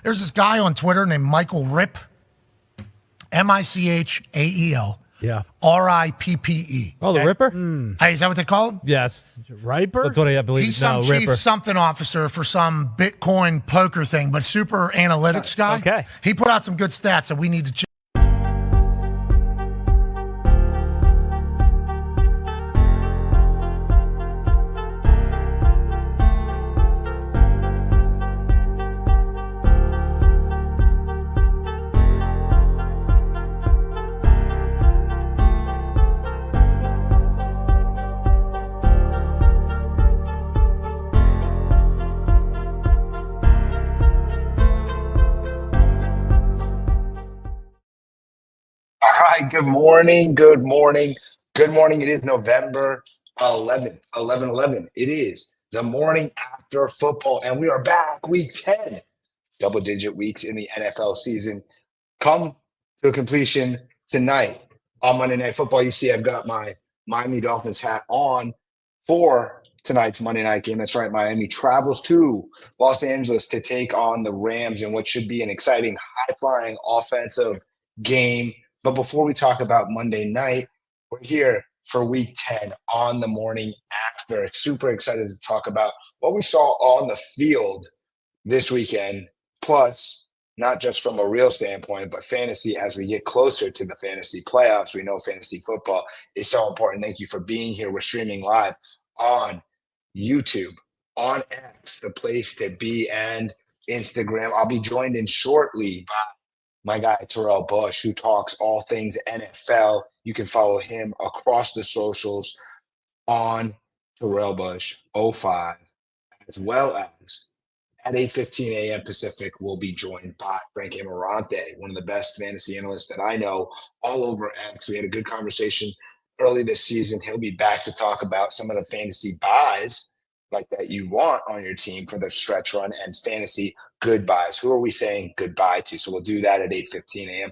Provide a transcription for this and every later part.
There's this guy on Twitter named Michael Ripp, Michael. Yeah. Rippe. Oh, the Ripper? Hey, is that what they call him? Yes. Riper? That's what I believe. He's some chief Ripper. something officer for some Bitcoin poker thing, but super analytics guy. Okay. He put out some good stats that we need to check. All right, good morning, good morning, good morning. It is November 11th, 11/11. It is the morning after football, and we are back, week 10. Double-digit weeks in the NFL season come to a completion tonight. On Monday Night Football, you see I've got my Miami Dolphins hat on for tonight's Monday night game. That's right, Miami travels to Los Angeles to take on the Rams in what should be an exciting, high-flying offensive game. But before we talk about Monday night, we're here for week 10 on the morning after. Super excited to talk about what we saw on the field this weekend, plus not just from a real standpoint, but fantasy as we get closer to the fantasy playoffs. We know fantasy football is so important. Thank you for being here. We're streaming live on YouTube, on X, the place to be, and Instagram. I'll be joined in shortly by my guy, Terrell Bush, who talks all things NFL. You can follow him across the socials on Terrell Bush 05, as well as at 8:15 a.m. Pacific, we'll be joined by Frank Amarante, one of the best fantasy analysts that I know, all over X. We had a good conversation early this season. He'll be back to talk about some of the fantasy buys like that you want on your team for the stretch run and fantasy goodbyes. Who are we saying goodbye to? So we'll do that at 8:15 a.m.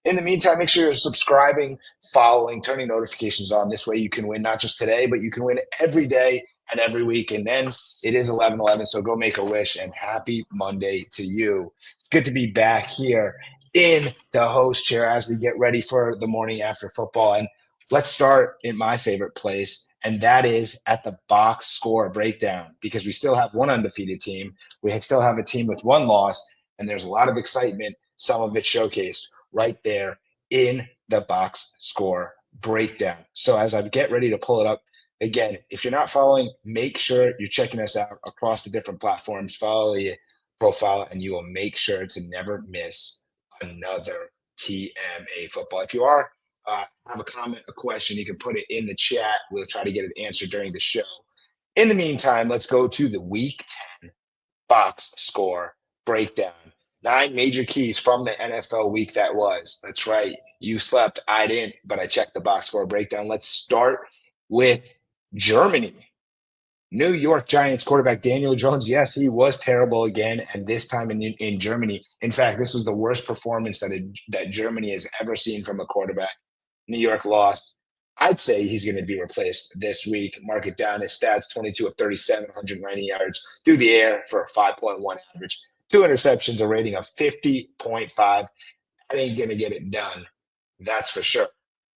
In the meantime, make sure you're subscribing, following, turning notifications on. This way you can win not just today, but you can win every day and every week. And then it is 11/11, so go make a wish, and happy Monday to you. It's good to be back here in the host chair as we get ready for the morning after football. And let's start in my favorite place, and that is at the box score breakdown, because we still have one undefeated team. We still have a team with one loss, and there's a lot of excitement, some of it showcased right there in the box score breakdown. So as I get ready to pull it up, again, if you're not following, make sure you're checking us out across the different platforms. Follow the profile, and you will make sure to never miss another TMA football. If you are have a comment, a question, you can put it in the chat. We'll try to get it answered during the show. In the meantime, let's go to the week 10 box score breakdown. 9 major keys from the NFL week that was. That's right. You slept, I didn't, but I checked the box score breakdown. Let's start with Germany. New York Giants quarterback Daniel Jones. Yes, he was terrible again, and this time in Germany. In fact, this was the worst performance that Germany has ever seen from a quarterback. New York lost. I'd say he's going to be replaced this week. Mark it down. His stats, 22 of 37, 190 yards through the air for a 5.1 average. 2 interceptions, a rating of 50.5. That ain't going to get it done. That's for sure.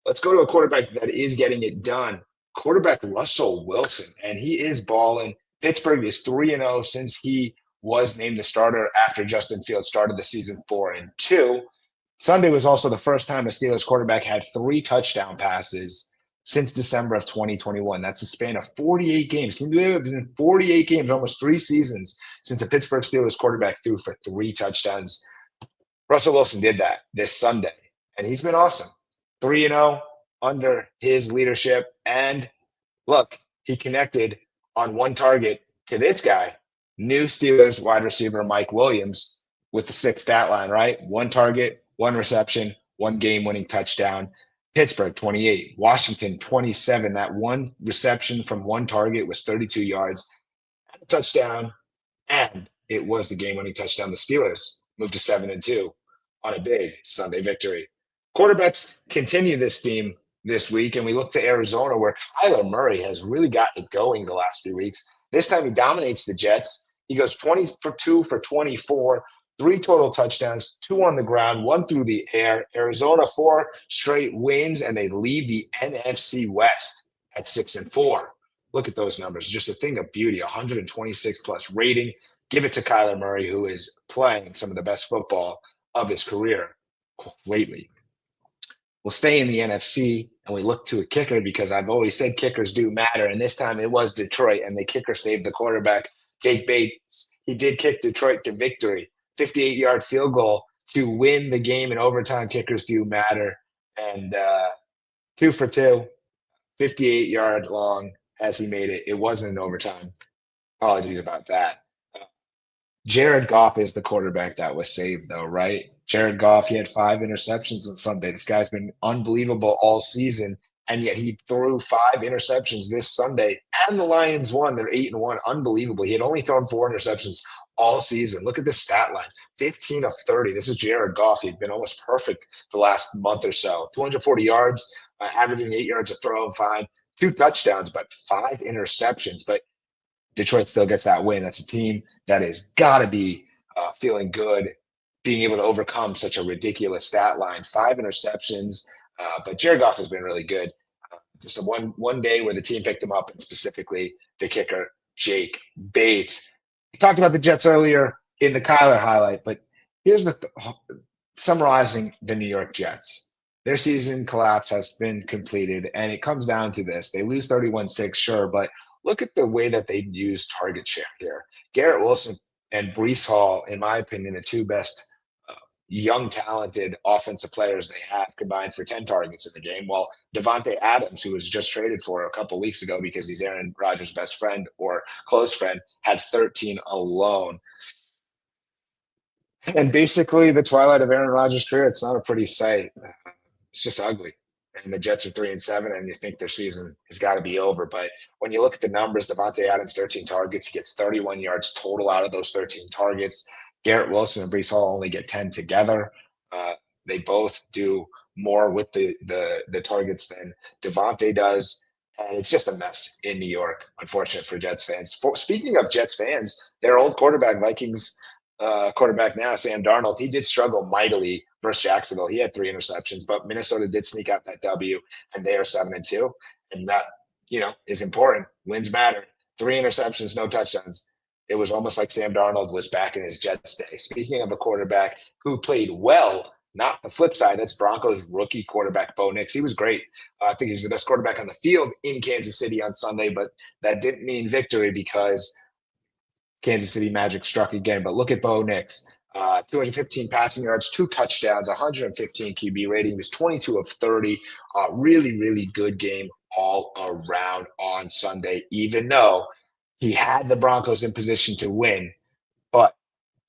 Let's go to a quarterback that is getting it done. Quarterback Russell Wilson, and he is balling. Pittsburgh is 3-0 since he was named the starter after Justin Fields started the season 4-2. Sunday was also the first time a Steelers quarterback had 3 touchdown passes since December of 2021. That's a span of 48 games. Can you believe it? It's been 48 games, almost 3 seasons, since a Pittsburgh Steelers quarterback threw for 3 touchdowns. Russell Wilson did that this Sunday, and he's been awesome. 3-0 under his leadership. And look, he connected on one target to this guy, new Steelers wide receiver Mike Williams, with the 6th stat line, right? 1 target, 1 reception, 1 game-winning touchdown. Pittsburgh, 28. Washington, 27. That 1 reception from 1 target was 32 yards, a touchdown, and it was the game-winning touchdown. The Steelers moved to 7-2 on a big Sunday victory. Quarterbacks continue this theme this week, and we look to Arizona, where Kyler Murray has really got it going the last few weeks. This time he dominates the Jets. He goes 22 for 24, 3 total touchdowns, 2 on the ground, 1 through the air. Arizona 4 straight wins, and they lead the NFC West at 6-4. Look at those numbers. Just a thing of beauty. 126 plus rating. Give it to Kyler Murray, who is playing some of the best football of his career lately. We'll stay in the NFC, and we look to a kicker because I've always said kickers do matter. And this time it was Detroit, and the kicker saved the quarterback, Jake Bates. He did kick Detroit to victory. 58-yard field goal to win the game in overtime. Kickers do matter. And 2 for 2, 58-yard long as he made it. It wasn't in overtime. Apologies about that. Jared Goff is the quarterback that was saved, though, right? Jared Goff, he had 5 interceptions on Sunday. This guy's been unbelievable all season, and yet he threw 5 interceptions this Sunday, and the Lions won. They're 8-1. Unbelievable. He had only thrown 4 interceptions all season. Look at this stat line. 15 of 30. This is Jared Goff. He's been almost perfect the last month or so. 240 yards, averaging 8 yards a throw, fine. 2 touchdowns, but 5 interceptions. But Detroit still gets that win. That's a team that has got to be feeling good, being able to overcome such a ridiculous stat line. 5 interceptions, but Jared Goff has been really good. Just a one day where the team picked him up, and specifically the kicker, Jake Bates. We talked about the Jets earlier in the Kyler highlight, but here's the summarizing the New York Jets. Their season collapse has been completed, and it comes down to this. They lose 31-6, sure, but look at the way that they use target share here. Garrett Wilson and Breece Hall, in my opinion, the 2 best young, talented offensive players they have, combined for 10 targets in the game, while Devontae Adams, who was just traded for a couple weeks ago because he's Aaron Rodgers' best friend or close friend, had 13 alone. And basically the twilight of Aaron Rodgers' career, it's not a pretty sight. It's just ugly. And the Jets are 3-7, and you think their season has got to be over. But when you look at the numbers, Devontae Adams, 13 targets, he gets 31 yards total out of those 13 targets. Garrett Wilson and Breece Hall only get 10 together. They both do more with the targets than Devontae does. And it's just a mess in New York, unfortunate for Jets fans. Speaking of Jets fans, their old quarterback, Vikings quarterback now, Sam Darnold, he did struggle mightily versus Jacksonville. He had 3 interceptions, but Minnesota did sneak out that W, and they are 7-2. And that, is important. Wins matter. 3 interceptions, no touchdowns. It was almost like Sam Darnold was back in his Jets day. Speaking of a quarterback who played well, not the flip side, that's Broncos rookie quarterback Bo Nix. He was great. I think he was the best quarterback on the field in Kansas City on Sunday, but that didn't mean victory because Kansas City Magic struck again. But look at Bo Nix. 215 passing yards, 2 touchdowns, 115 QB rating. He was 22 of 30. Really, really good game all around on Sunday, even though he had the Broncos in position to win. But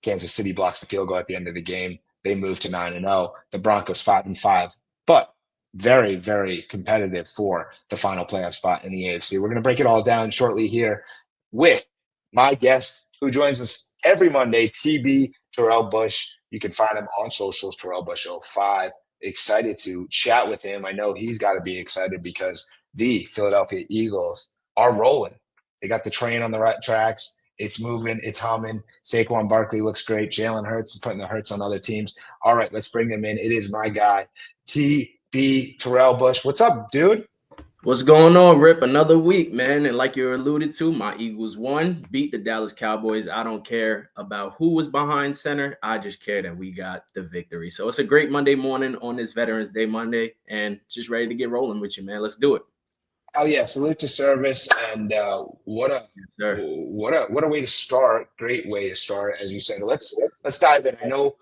Kansas City blocks the field goal at the end of the game. They move to 9-0. The Broncos 5-5. But very, very competitive for the final playoff spot in the AFC. We're going to break it all down shortly here with my guest who joins us every Monday, TB Terrell Bush. You can find him on socials, Terrell Bush 05. Excited to chat with him. I know he's got to be excited because the Philadelphia Eagles are rolling. They got the train on the right tracks. It's moving. It's humming. Saquon Barkley looks great. Jalen Hurts is putting the hurts on other teams. All right, let's bring him in. It is my guy, TB Terrell Bush. What's up, dude? What's going on, Rip? Another week, man. And like you alluded to, my Eagles won, beat the Dallas Cowboys. I don't care about who was behind center. I just care that we got the victory. So it's a great Monday morning on this Veterans Day Monday, and just ready to get rolling with you, man. Let's do it. Oh yeah, salute to service, and what a way to start! Great way to start, as you said. Let's dive in. I know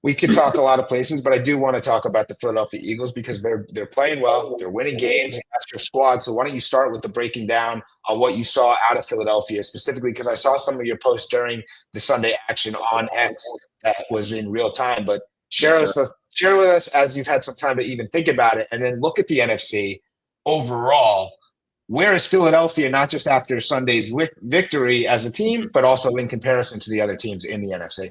we could talk a lot of places, but I do want to talk about the Philadelphia Eagles because they're playing well, they're winning games. That's your squad. So why don't you start with the breaking down on what you saw out of Philadelphia specifically? Because I saw some of your posts during the Sunday action on X that was in real time, but share with us as you've had some time to even think about it, and then look at the NFC. Overall, where is Philadelphia, not just after Sunday's victory as a team, but also in comparison to the other teams in the NFC?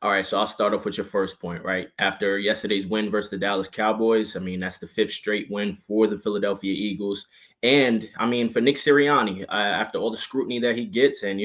All right, so I'll start off with your first point, right? After yesterday's win versus the Dallas Cowboys, I mean, that's the 5th straight win for the Philadelphia Eagles. And I mean, for Nick Sirianni, after all the scrutiny that he gets, and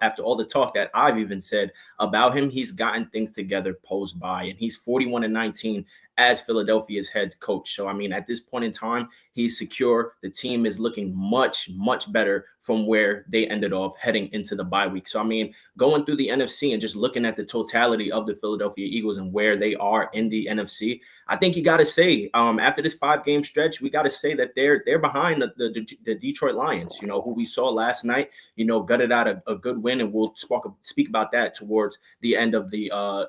after all the talk that I've even said about him, he's gotten things together post bye, and he's 41-19 as Philadelphia's head coach. So I mean, at this point in time, he's secure. The team is looking much, much better from where they ended off heading into the bye week. So I mean, going through the NFC and just looking at the totality of the Philadelphia Eagles and where they are in the NFC, I think you got to say, after this 5-game stretch, we got to say that they're behind the Detroit Lions, who we saw last night, gutted out a good win, and we'll speak about that towards the end of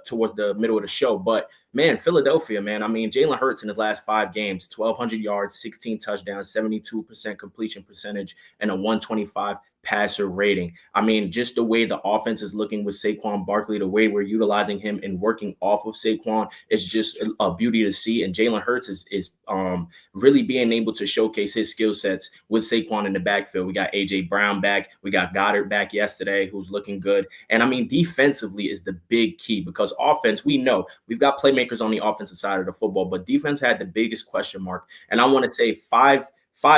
towards the middle of the show. But man, Philadelphia, man, I mean, Jalen Hurts in his last 5 games, 1,200 yards, 16 touchdowns, 72% completion percentage, and a 125 passer rating. I mean, just the way the offense is looking with Saquon Barkley, the way we're utilizing him and working off of Saquon is just a beauty to see. And Jalen Hurts is really being able to showcase his skill sets with Saquon in the backfield. We got A.J. Brown back. We got Goddard back yesterday, who's looking good. And I mean, defensively is the big key, because offense, we know we've got playmakers on the offensive side of the football, but defense had the biggest question mark. And I want to say five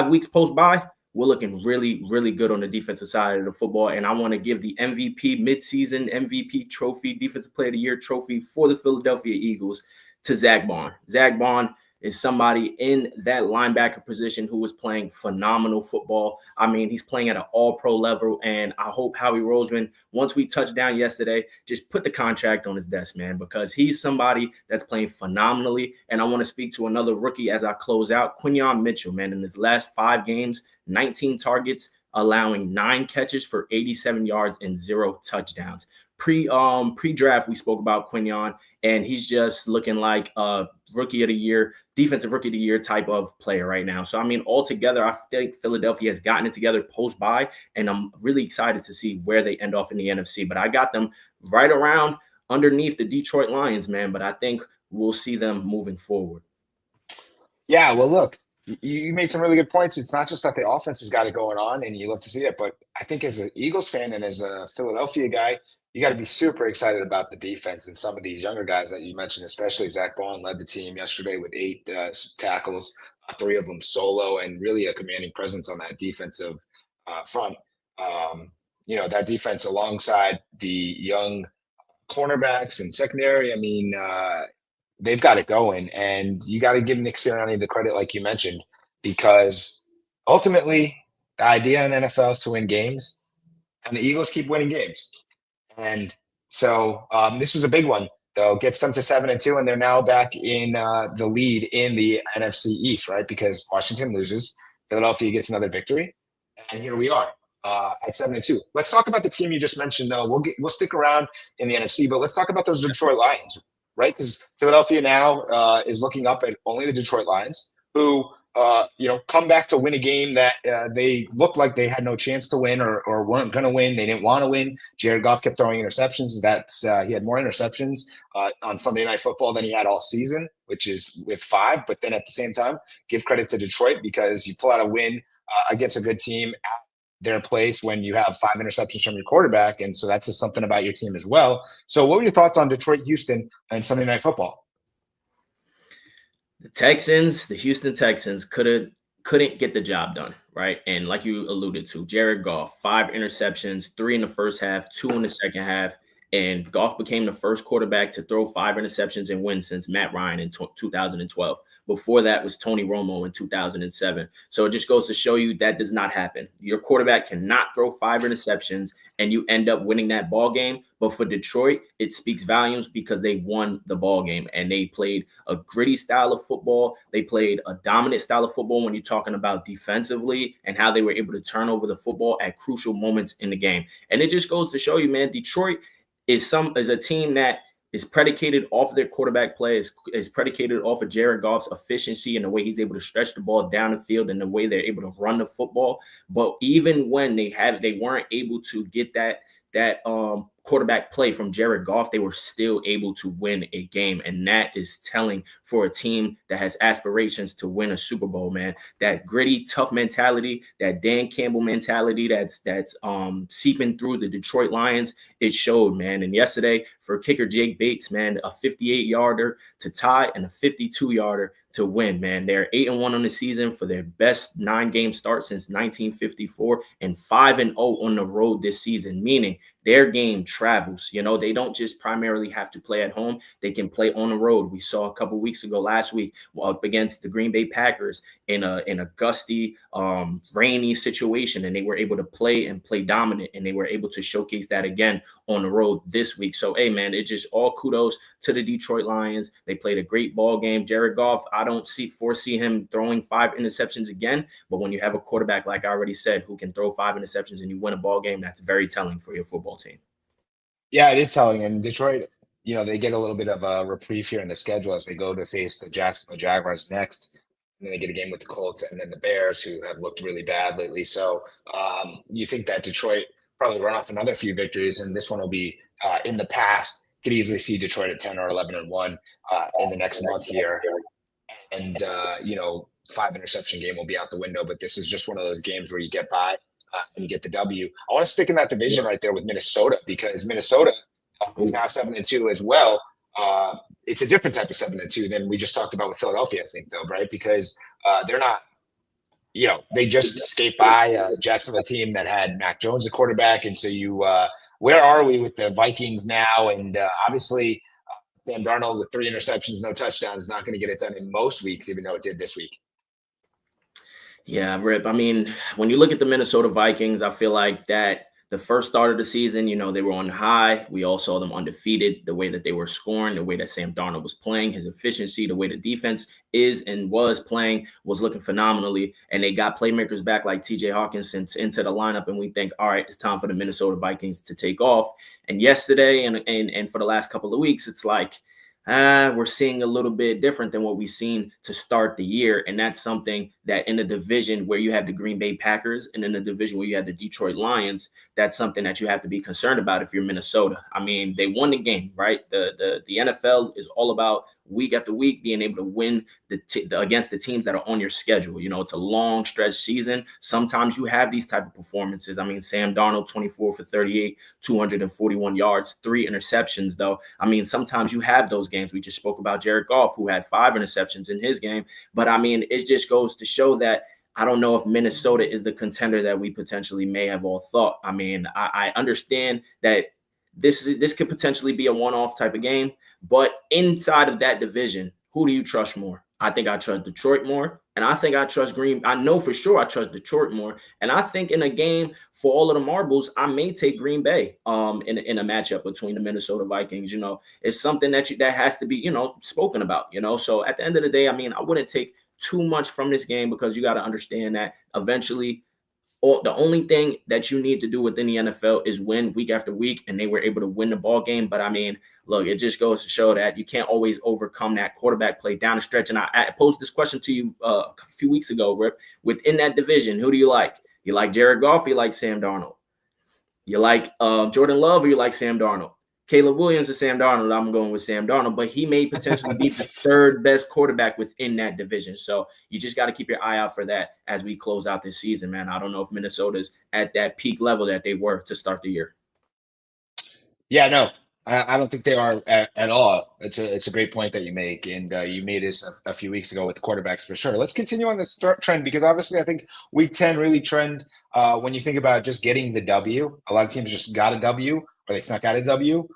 weeks post-bye, we're looking really, really good on the defensive side of the football. And I want to give the MVP, midseason MVP trophy, Defensive Player of the Year trophy for the Philadelphia Eagles to Zach Bond. Zach Bond is somebody in that linebacker position who is playing phenomenal football. I mean, he's playing at an all-pro level, and I hope Howie Roseman, once we touched down yesterday, just put the contract on his desk, man, because he's somebody that's playing phenomenally. And I want to speak to another rookie as I close out, Quinyon Mitchell, man, in his last 5 games, 19 targets, allowing 9 catches for 87 yards and 0 touchdowns. Pre-draft, we spoke about Quinyon, and he's just looking like a rookie of the year, defensive rookie of the year type of player right now. So, I mean, altogether, I think Philadelphia has gotten it together post-bye, and I'm really excited to see where they end off in the NFC. But I got them right around underneath the Detroit Lions, man, but I think we'll see them moving forward. Yeah, well, look, you made some really good points. It's not just that the offense has got it going on and you love to see it, but I think as an Eagles fan and as a Philadelphia guy, you got to be super excited about the defense and some of these younger guys that you mentioned, especially Zach Bond led the team yesterday with 8 tackles, 3 of them solo, and really a commanding presence on that defensive front. That defense alongside the young cornerbacks and secondary, I mean, they've got it going, and you got to give Nick Sirianni the credit, like you mentioned, because ultimately the idea in NFL is to win games, and the Eagles keep winning games. And so this was a big one, though. Gets them to 7-2, and they're now back in the lead in the NFC East, right? Because Washington loses, Philadelphia gets another victory, and here we are at 7-2. Let's talk about the team you just mentioned, though. We'll stick around in the NFC, but let's talk about those Detroit Lions, right? Because Philadelphia now is looking up at only the Detroit Lions, who come back to win a game that they looked like they had no chance to win or weren't going to win. They didn't want to win. Jared Goff kept throwing interceptions. He had more interceptions on Sunday Night Football than he had all season, which is with 5. But then at the same time, give credit to Detroit, because you pull out a win against a good team at their place when you have 5 interceptions from your quarterback. And so that's just something about your team as well. So what were your thoughts on Detroit, Houston, and Sunday Night Football? The Houston Texans couldn't get the job done, right? And like you alluded to, Jared Goff, 5 interceptions, 3 in the first half, 2 in the second half. And Goff became the first quarterback to throw 5 interceptions and win since Matt Ryan in 2012. Before that was Tony Romo in 2007. So it just goes to show you that does not happen. Your quarterback cannot throw 5 interceptions and you end up winning that ball game. But for Detroit, it speaks volumes because they won the ball game and they played a gritty style of football. They played a dominant style of football when you're talking about defensively and how they were able to turn over the football at crucial moments in the game. And it just goes to show you, man, Detroit is a team that is predicated off of their quarterback play, is predicated off of Jared Goff's efficiency and the way he's able to stretch the ball down the field and the way they're able to run the football. But even when they weren't able to get that quarterback play from Jared Goff, they were still able to win a game. And that is telling for a team that has aspirations to win a Super Bowl, man. That gritty, tough mentality, that Dan Campbell mentality that's seeping through the Detroit Lions, it showed, man. And yesterday for kicker Jake Bates, man, a 58-yarder to tie and a 52-yarder to win, man. They're 8-1 on the season for their best 9-game start since 1954 and 5-0 on the road this season, meaning their game travels. You know, they don't just primarily have to play at home. They can play on the road. We saw a couple weeks ago, last week, up against the Green Bay Packers in a gusty, rainy situation, and they were able to play dominant, and they were able to showcase that again on the road this week. So, hey, man, it just all kudos to the Detroit Lions. They played a great ball game. Jared Goff, I don't foresee him throwing 5 interceptions again, but when you have a quarterback, like I already said, who can throw 5 interceptions and you win a ball game, that's very telling for your football team. Yeah, it is telling. And Detroit, they get a little bit of a reprieve here in the schedule as they go to face the Jacksonville Jaguars next. And then they get a game with the Colts and then the Bears, who have looked really bad lately. So you think that Detroit probably run off another few victories, and this one will be in the past. Could easily see Detroit at 10 or 11-1 in the next month here. And, 5 interception game will be out the window. But this is just one of those games where you get by and you get the W. I want to stick in that division right there with Minnesota, because Minnesota is now 7-2 as well. It's a different type of 7-2 than we just talked about with Philadelphia, I think, though, right? Because they're not, they just escaped by a Jacksonville team that had Mac Jones, the quarterback. And so where are we with the Vikings now? And obviously, Sam Darnold with 3 interceptions, no touchdowns, not going to get it done in most weeks, even though it did this week. Yeah, Rip. I mean, when you look at the Minnesota Vikings, I feel like that the first start of the season, they were on high. We all saw them undefeated, the way that they were scoring, the way that Sam Darnold was playing, his efficiency, the way the defense is and was playing was looking phenomenally. And they got playmakers back like TJ Hawkinson into the lineup. And we think, all right, it's time for the Minnesota Vikings to take off. And yesterday and for the last couple of weeks, it's like, we're seeing a little bit different than what we've seen to start the year. And that's something that in the division where you have the Green Bay Packers and in the division where you have the Detroit Lions, that's something that you have to be concerned about if you're Minnesota. I mean, they won the game, right? The NFL is all about week after week being able to win against the teams that are on your schedule. It's a long stretch season. Sometimes you have these type of performances. I mean, Sam Darnold, 24 for 38, 241 yards, 3 interceptions, though. I mean, sometimes you have those games. We just spoke about Jared Goff, who had 5 interceptions in his game. But I mean, it just goes to show that I don't know if Minnesota is the contender that we potentially may have all thought. I mean, I understand that this could potentially be a one-off type of game, but inside of that division, who do you trust more? I think I trust Detroit more, and I think I trust Green. I know for sure I trust Detroit more, and I think in a game for all of the marbles, I may take Green Bay in a matchup between the Minnesota Vikings. It's something that has to be spoken about. So at the end of the day, I mean, I wouldn't take too much from this game, because you got to understand that eventually the only thing that you need to do within the NFL is win week after week, and they were able to win the ball game. But I mean, look, it just goes to show that you can't always overcome that quarterback play down the stretch. And I posed this question to you a few weeks ago, Rip. Within that division, who do you like? You like Jared Goff or you like Sam Darnold? You like Jordan Love or you like Sam Darnold? Caleb Williams or Sam Darnold? I'm going with Sam Darnold, but he may potentially be the 3rd best quarterback within that division. So you just got to keep your eye out for that as we close out this season, man. I don't know if Minnesota's at that peak level that they were to start the year. Yeah, no, I don't think they are at all. It's a great point that you make, and you made this a few weeks ago with the quarterbacks for sure. Let's continue on this trend, because obviously I think week 10 really trend when you think about just getting the W. A lot of teams just got a W, or they snuck out a W,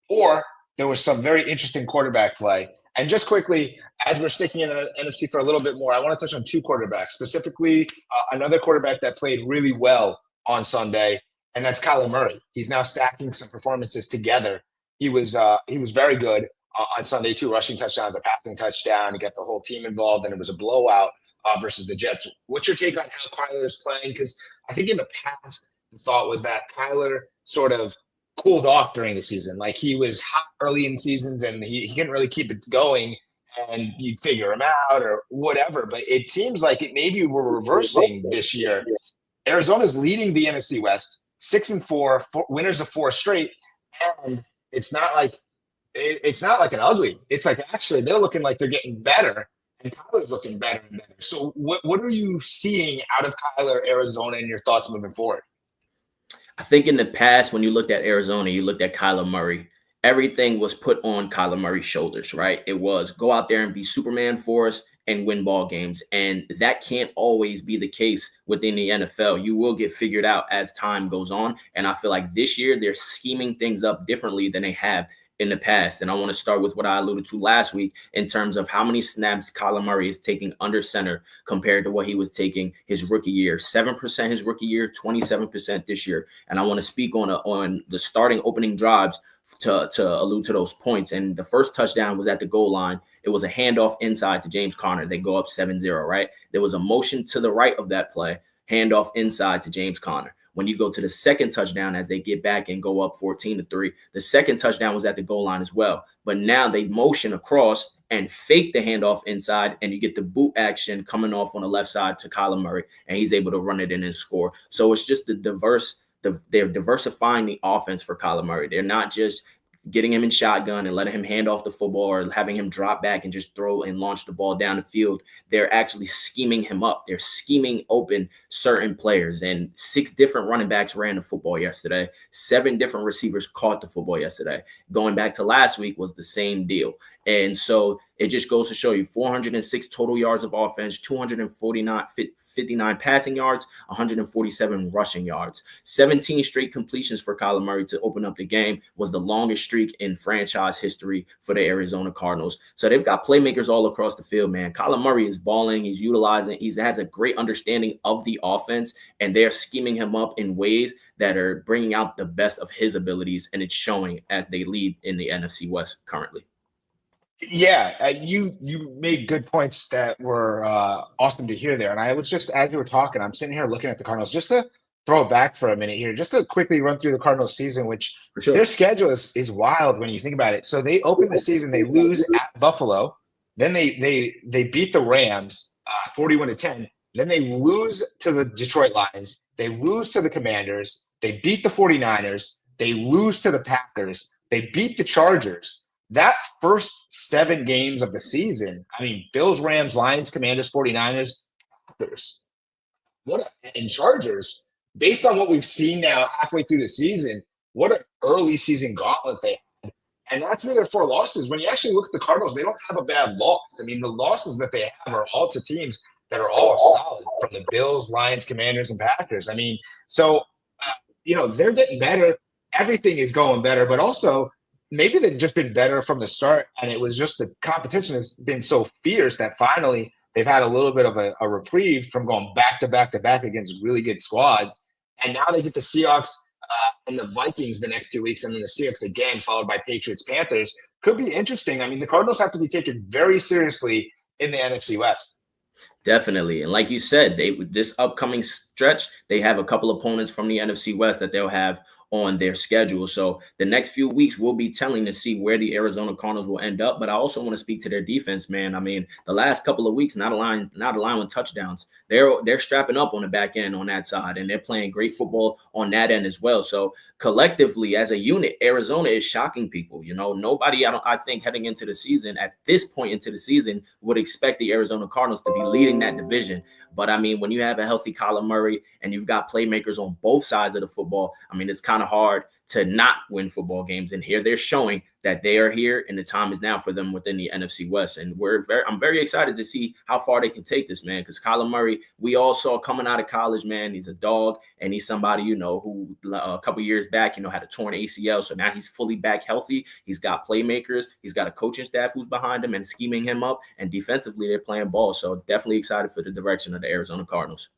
or there was some very interesting quarterback play. And just quickly, as we're sticking in the NFC for a little bit more, I want to touch on 2 quarterbacks, specifically another quarterback that played really well on Sunday, and that's Kyler Murray. He's now stacking some performances together. He was very good on Sunday, 2 rushing touchdowns, a passing touchdown. He got the whole team involved, and it was a blowout versus the Jets. What's your take on how Kyler is playing? Because I think in the past, the thought was that Kyler sort of cooled off during the season. Like, he was hot early in seasons, and he couldn't really keep it going, and you'd figure him out or whatever. But it seems like maybe we're reversing this year. Arizona's leading the NFC West, 6-4, winners of 4 straight, and it's not like an ugly. It's like actually they're looking like they're getting better, and Kyler's looking better and better. So what are you seeing out of Kyler, Arizona, and your thoughts moving forward? I think in the past, when you looked at Arizona, you looked at Kyler Murray. everything was put on Kyler Murray's shoulders, right? It was go out there and be Superman for us and win ball games. And that can't always be the case within the NFL. You will get figured out as time goes on. And I feel like this year they're scheming things up differently than they have in the past. And I want to start with what I alluded to last week in terms of how many snaps Kyler Murray is taking under center compared to what he was taking his rookie year. 7% his rookie year, 27% this year. And I want to speak on the starting opening drives to allude to those points. And the first touchdown was at the goal line. It was a handoff inside to James Conner. They go up 7-0, right? There was a motion to the right of that play, handoff inside to James Conner. When you go to the second touchdown, as they get back and go up 14-3, the second touchdown was at the goal line as well. But now they motion across and fake the handoff inside, and you get the boot action coming off on the left side to Kyler Murray, and he's able to run it in and score. So it's just they're diversifying the offense for Kyler Murray. They're not just getting him in shotgun and letting him hand off the football or having him drop back and just throw and launch the ball down the field. They're actually scheming him up. They're scheming open certain players. And 6 different running backs ran the football yesterday. 7 different receivers caught the football yesterday. Going back to last week was the same deal. And so it just goes to show you 406 total yards of offense, 59 passing yards, 147 rushing yards. 17 straight completions for Kyler Murray to open up the game was the longest streak in franchise history for the Arizona Cardinals. So they've got playmakers all across the field, man. Kyler Murray is balling. He's utilizing. He has a great understanding of the offense, and they're scheming him up in ways that are bringing out the best of his abilities, and it's showing as they lead in the NFC West currently. Yeah, you made good points that were awesome to hear there. And I was just, as you were talking, I'm sitting here looking at the Cardinals, just to throw it back for a minute here, just to quickly run through the Cardinals season, which their schedule is wild when you think about it. So they open the season, they lose at Buffalo, then they beat the Rams 41-10. Then they lose to the Detroit Lions, they lose to the Commanders, they beat the 49ers, they lose to the Packers, they beat the Chargers. That first 7 games of the season, I mean, Bills, Rams, Lions, Commanders, 49ers, Packers, and Chargers, based on what we've seen now halfway through the season, what an early season gauntlet they had. And that's where their 4 losses. When you actually look at the Cardinals, they don't have a bad loss. I mean, the losses that they have are all to teams that are all solid, from the Bills, Lions, Commanders, and Packers. I mean, so, they're getting better. Everything is going better, but also maybe they've just been better from the start, and it was just the competition has been so fierce that finally they've had a little bit of a reprieve from going back to back to back against really good squads. And now they get the Seahawks and the Vikings the next 2 weeks, and then the Seahawks again, followed by Patriots, Panthers. Could be interesting. I mean, the Cardinals have to be taken very seriously in the NFC West. Definitely. And like you said, this upcoming stretch, they have a couple opponents from the NFC West that they'll have on their schedule. So the next few weeks will be telling to see where the Arizona Cardinals will end up. But I also want to speak to their defense, man. I mean, the last couple of weeks, not a line with touchdowns. They're strapping up on the back end on that side, and they're playing great football on that end as well. So collectively, as a unit, Arizona is shocking people. Nobody, I think, heading into the season, at this point into the season, would expect the Arizona Cardinals to be leading that division. But I mean, when you have a healthy Kyler Murray and you've got playmakers on both sides of the football, I mean, it's kind of hard to not win football games. And here they're showing that they are here, and the time is now for them within the NFC West. And I'm very excited to see how far they can take this, man, because Kyler Murray, we all saw coming out of college, man, he's a dog, and he's somebody, who a couple years back, had a torn ACL. So now he's fully back healthy. He's got playmakers. He's got a coaching staff who's behind him and scheming him up. And defensively, they're playing ball. So definitely excited for the direction of the Arizona Cardinals.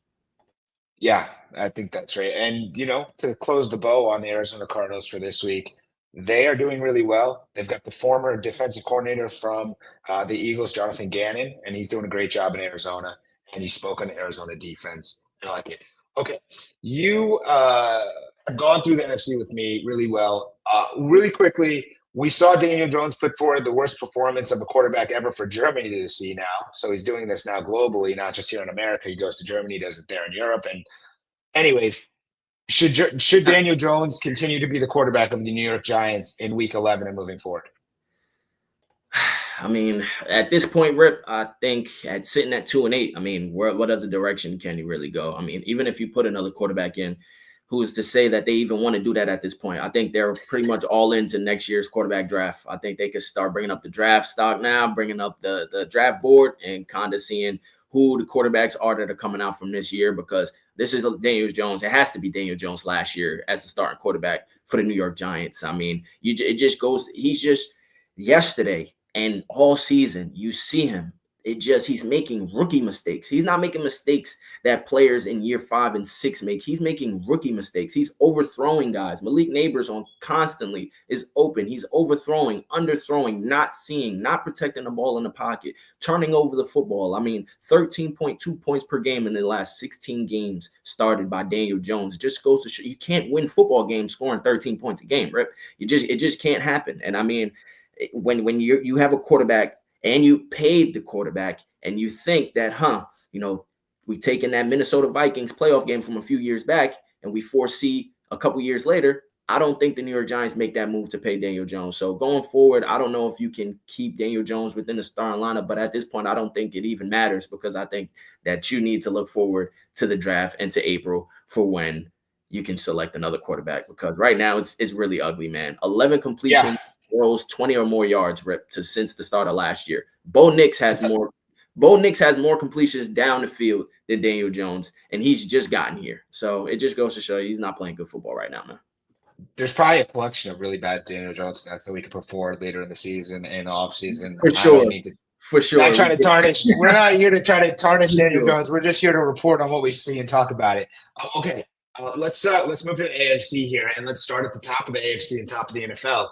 Yeah, I think that's right. And, to close the bow on the Arizona Cardinals for this week, they are doing really well. They've got the former defensive coordinator from the Eagles, Jonathan Gannon, and he's doing a great job in Arizona. And he spoke on the Arizona defense. I like it. Okay, you have gone through the NFC with me really well. Really quickly, we saw Daniel Jones put forward the worst performance of a quarterback ever for Germany to see now. So he's doing this now globally, not just here in America. He goes to Germany, does it there in Europe. And anyways, should Daniel Jones continue to be the quarterback of the New York Giants in Week 11 and moving forward? I mean, at this point, Rip, I think sitting at 2-8, I mean, what other direction can he really go? I mean, even if you put another quarterback in, who is to say that they even want to do that at this point? I think they're pretty much all into next year's quarterback draft. I think they could start bringing up the draft stock now, bringing up the draft board, and kind of seeing who the quarterbacks are that are coming out from this year, because this is Daniel Jones. It has to be Daniel Jones last year as the starting quarterback for the New York Giants. I mean, it just goes. He's just yesterday and all season. You see him. He's making rookie mistakes. He's not making mistakes that players in year 5 and 6 make. He's making rookie mistakes. He's overthrowing guys. Malik Neighbors on constantly is open. He's overthrowing, underthrowing, not seeing, not protecting the ball in the pocket, turning over the football. I mean, 13.2 points per game in the last 16 games started by Daniel Jones. It just goes to show you can't win football games scoring 13 points a game, right? It just can't happen. And I mean, when you have a quarterback and you paid the quarterback and you think that, we taken that Minnesota Vikings playoff game from a few years back and we foresee a couple years later, I don't think the New York Giants make that move to pay Daniel Jones. So going forward, I don't know if you can keep Daniel Jones within the starting lineup, but at this point, I don't think it even matters, because I think that you need to look forward to the draft and to April for when you can select another quarterback, because right now it's really ugly, man. 11 completions. Throws 20 or more yards since the start of last year. Bo Nix has more completions down the field than Daniel Jones, and he's just gotten here. So it just goes to show you he's not playing good football right now, man. There's probably a collection of really bad Daniel Jones stats that we could put forward later in the season and off season. For sure. Not trying to tarnish. We're not here to try to tarnish Daniel Jones. We're just here to report on what we see and talk about it. Okay. Let's move to the AFC here, and let's start at the top of the AFC and top of the NFL.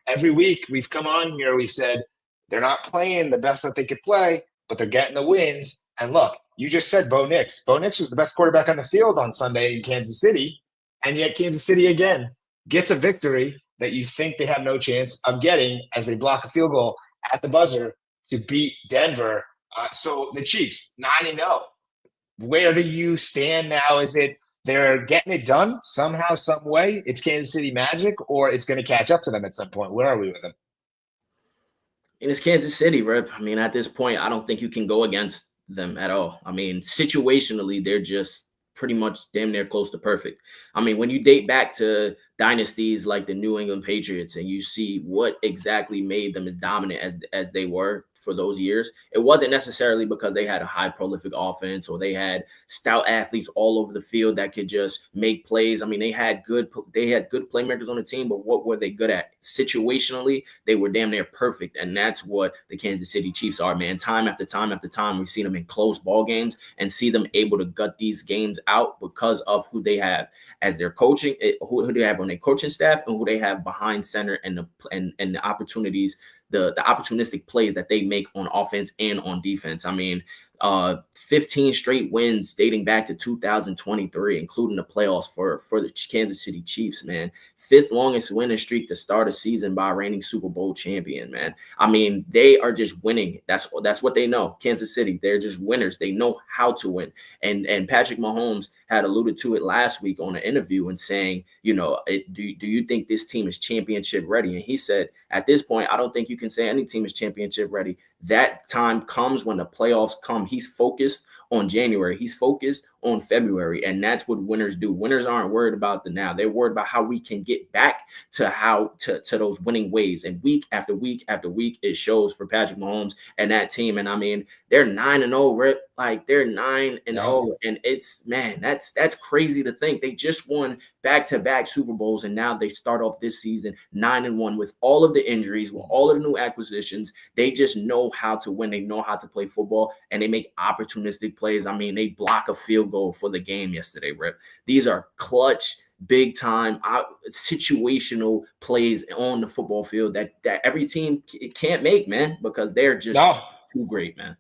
Every week we've come on here, we said they're not playing the best that they could play, but they're getting the wins. And look, you just said Bo Nix. Bo Nix was the best quarterback on the field on Sunday in Kansas City, and yet Kansas City again gets a victory that you think they have no chance of getting as they block a field goal at the buzzer to beat Denver. So the Chiefs, 9-0. Where do you stand now? Is it they're getting it done somehow, some way? It's Kansas City magic, or it's going to catch up to them at some point? Where are we with them? And it's Kansas City, Rip. I mean, at this point, I don't think you can go against them at all. I mean, situationally, they're just pretty much damn near close to perfect. I mean, when you date back to dynasties like the New England Patriots and you see what exactly made them as dominant as they were for those years, it wasn't necessarily because they had a high prolific offense or they had stout athletes all over the field that could just make plays. I mean, they had good playmakers on the team, but what were they good at? Situationally, they were damn near perfect. And that's what the Kansas City Chiefs are, man. Time after time after time, we've seen them in close ball games and see them able to gut these games out because of who they have as their coaching, who they have on their coaching staff, and who they have behind center, and the opportunities, the opportunistic plays that they make on offense and on defense. I mean, 15 straight wins dating back to 2023, including the playoffs for the Kansas City Chiefs, man. 5th longest winning streak to start a season by a reigning Super Bowl champion, man. I mean, they are just winning. That's what they know. Kansas City, they're just winners. They know how to win. And Patrick Mahomes had alluded to it last week on an interview and saying, do you think this team is championship ready? And he said, at this point, I don't think you can say any team is championship ready. That time comes when the playoffs come. He's focused on January. He's focused on February. And that's what winners do. Winners aren't worried about the now. They're worried about how we can get back to those winning ways. And week after week after week, it shows for Patrick Mahomes and that team. And I mean, they're 9-0, Rip. Like, they're 9-0. And it's, man, that's crazy to think. They just won back-to-back Super Bowls, and now they start off this season 9-1 with all of the injuries, with all of the new acquisitions. They just know how to win. They know how to play football, and they make opportunistic plays. I mean, they block a field goal for the game yesterday, Rip. These are clutch, big time, situational plays on the football field that every team can't make, man, because they're just too great, man.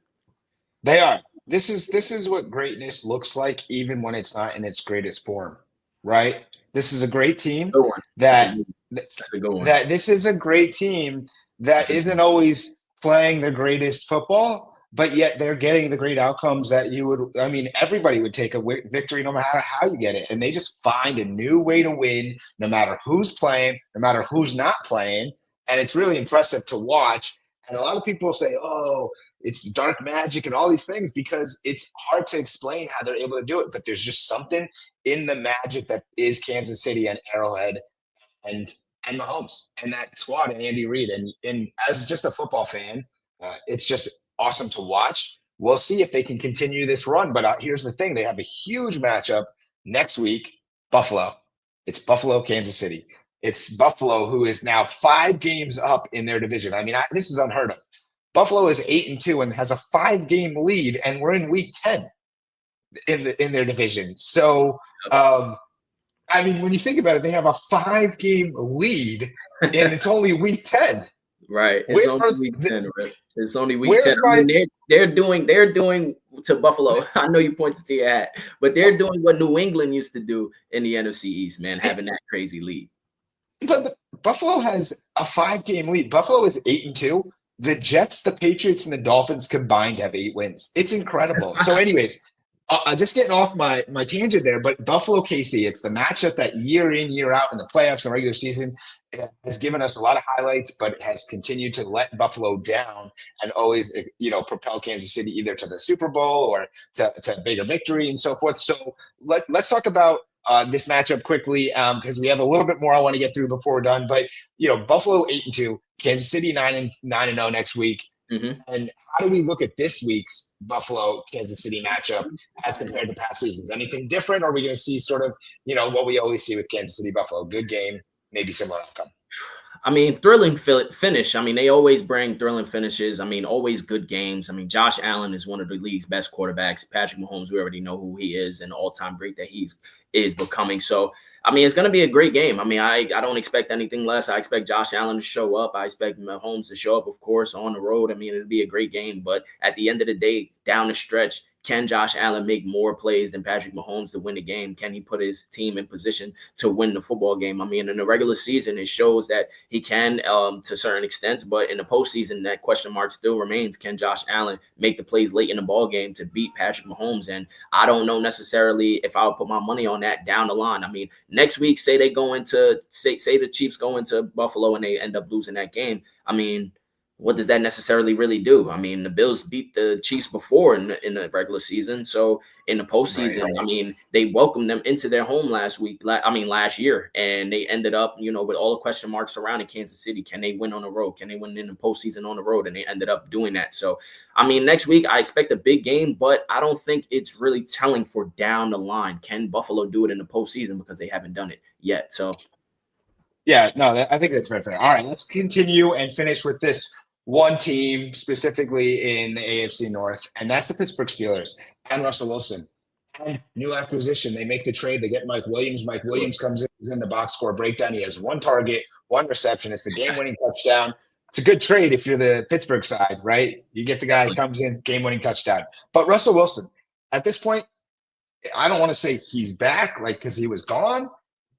They are. This is what greatness looks like, even when it's not in its greatest form, right? This is a great team that this is a great team that isn't always playing the greatest football, but yet they're getting the great outcomes that everybody would take a victory no matter how you get it. And they just find a new way to win, no matter who's playing, no matter who's not playing. And it's really impressive to watch. And a lot of people say, it's dark magic and all these things because it's hard to explain how they're able to do it. But there's just something in the magic that is Kansas City and Arrowhead and Mahomes and that squad and Andy Reid. And as just a football fan, it's just awesome to watch. We'll see if they can continue this run. But here's the thing: they have a huge matchup next week. Buffalo. It's Buffalo, Kansas City. It's Buffalo, who is now 5 games up in their division. I mean, this is unheard of. Buffalo is 8-2 and has a 5-game lead, and we're in week 10 in their division. So, I mean, when you think about it, they have a 5-game lead, and it's only week 10. Right. It's only week 10, right? It's only week 10. I mean, they're doing to Buffalo. I know you pointed to your hat, but they're doing what New England used to do in the NFC East, man, having that crazy lead. But Buffalo has a 5-game lead. Buffalo is 8-2. The Jets, the Patriots, and the Dolphins combined have 8 wins. It's incredible. So, anyways, just getting off my tangent there, but Buffalo KC, it's the matchup that year in, year out in the playoffs and regular season has given us a lot of highlights, but it has continued to let Buffalo down and always, propel Kansas City either to the Super Bowl or to bigger victory and so forth. So let's talk about this matchup quickly because we have a little bit more I want to get through before we're done. But Buffalo 8-2, Kansas City 9-0 next week. Mm-hmm. And how do we look at this week's Buffalo Kansas City matchup as compared to past seasons? Anything different? Or are we going to see sort of what we always see with Kansas City Buffalo? Good game, maybe similar outcome. I mean, thrilling finish. I mean, they always bring thrilling finishes. I mean, always good games. I mean, Josh Allen is one of the league's best quarterbacks. Patrick Mahomes, we already know who he is and the all-time great that he is becoming. So, I mean, it's going to be a great game. I mean, I don't expect anything less. I expect Josh Allen to show up. I expect Mahomes to show up, of course, on the road. I mean, it'll be a great game. But at the end of the day, down the stretch, can Josh Allen make more plays than Patrick Mahomes to win the game? Can he put his team in position to win the football game? I mean, in the regular season, it shows that he can to a certain extent, but in the postseason, that question mark still remains. Can Josh Allen make the plays late in the ball game to beat Patrick Mahomes? And I don't know necessarily if I would put my money on that down the line. I mean, next week, say they go into say the Chiefs go into Buffalo and they end up losing that game. I mean, what does that necessarily really do? I mean, the Bills beat the Chiefs before in the regular season. So in the postseason, right. I mean, they welcomed them into their home last year. And they ended up, with all the question marks surrounding Kansas City. Can they win on the road? Can they win in the postseason on the road? And they ended up doing that. So, I mean, next week, I expect a big game, but I don't think it's really telling for down the line. Can Buffalo do it in the postseason? Because they haven't done it yet. So, yeah, no, I think that's very fair. All right, let's continue and finish with this one team specifically in the AFC North, and that's the Pittsburgh Steelers and Russell Wilson. And new acquisition. They make the trade. They get Mike Williams. Mike Williams comes in the box score breakdown. He has 1 target, 1 reception. It's the game-winning touchdown. It's a good trade if you're the Pittsburgh side, right? You get the guy who comes in, game-winning touchdown. But Russell Wilson, at this point, I don't want to say he's back, because he was gone.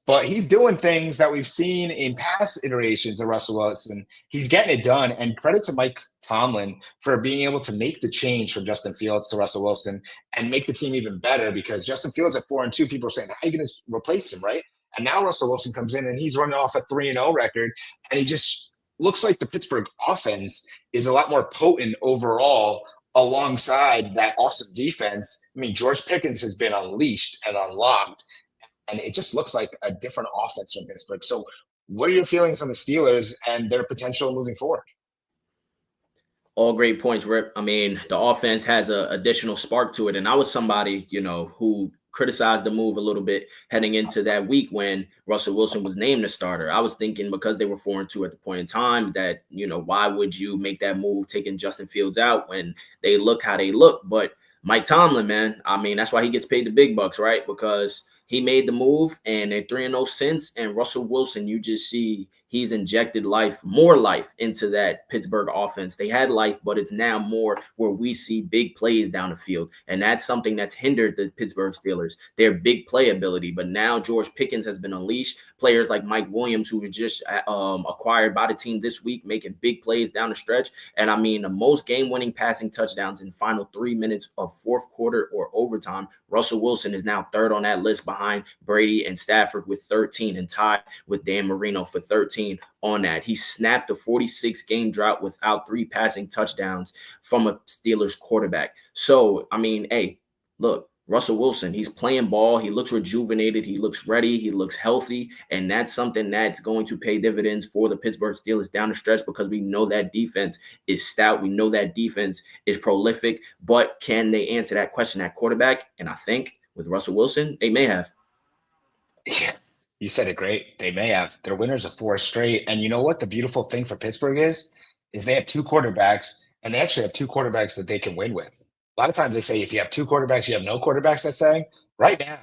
But he's doing things that we've seen in past iterations of Russell Wilson. He's getting it done. And credit to Mike Tomlin for being able to make the change from Justin Fields to Russell Wilson and make the team even better, because Justin Fields at 4-2, people are saying, how are you going to replace him, right? And now Russell Wilson comes in and he's running off a 3-0 record. And he just looks like the Pittsburgh offense is a lot more potent overall alongside that awesome defense. I mean, George Pickens has been unleashed and unlocked. And it just looks like a different offense from Pittsburgh. So what are your feelings on the Steelers and their potential moving forward? All great points, Rip. I mean, the offense has an additional spark to it. And I was somebody, who criticized the move a little bit heading into that week when Russell Wilson was named the starter. I was thinking because they were 4-2 at the point in time that, why would you make that move taking Justin Fields out when they look how they look? But Mike Tomlin, man, I mean, that's why he gets paid the big bucks, right? Because he made the move, and they're 3-0 since. And Russell Wilson, you just see he's injected more life into that Pittsburgh offense. They had life, but it's now more where we see big plays down the field. And that's something that's hindered the Pittsburgh Steelers, their big play ability. But now George Pickens has been unleashed. Players like Mike Williams, who was just acquired by the team this week, making big plays down the stretch. And I mean, the most game-winning passing touchdowns in final 3 minutes of fourth quarter or overtime. Russell Wilson is now 3rd on that list behind Brady and Stafford with 13 and tied with Dan Marino for 13. 2019 on that. He snapped a 46-game drought without 3 passing touchdowns from a Steelers quarterback. So, I mean, hey, look, Russell Wilson, he's playing ball. He looks rejuvenated. He looks ready. He looks healthy. And that's something that's going to pay dividends for the Pittsburgh Steelers down the stretch, because we know that defense is stout. We know that defense is prolific. But can they answer that question at quarterback? And I think with Russell Wilson, they may have. Yeah, you said it great. They may have. They're winners of 4 straight. And you know what? The beautiful thing for Pittsburgh is they have 2 quarterbacks, and they actually have 2 quarterbacks that they can win with. A lot of times they say if you have 2 quarterbacks, you have no quarterbacks. That's saying right now,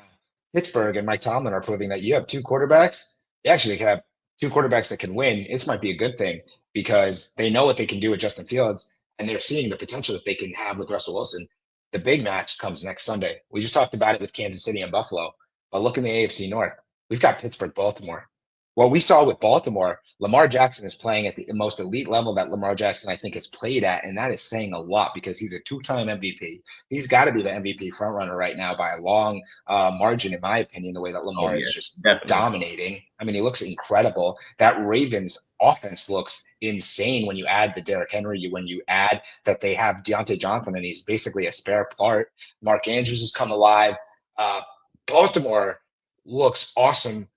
Pittsburgh and Mike Tomlin are proving that you have 2 quarterbacks. You actually can have 2 quarterbacks that can win. This might be a good thing because they know what they can do with Justin Fields, and they're seeing the potential that they can have with Russell Wilson. The big match comes next Sunday. We just talked about it with Kansas City and Buffalo, but look in the AFC North. We've got Pittsburgh, Baltimore. What we saw with Baltimore, Lamar Jackson is playing at the most elite level that Lamar Jackson, I think, has played at, and that is saying a lot because he's a 2-time MVP. He's got to be the MVP frontrunner right now by a long margin, in my opinion, the way that Lamar is just dominating. I mean, he looks incredible. That Ravens offense looks insane when you add the Derrick Henry, when you add that they have Deontay Johnson, and he's basically a spare part. Mark Andrews has come alive. Baltimore looks awesome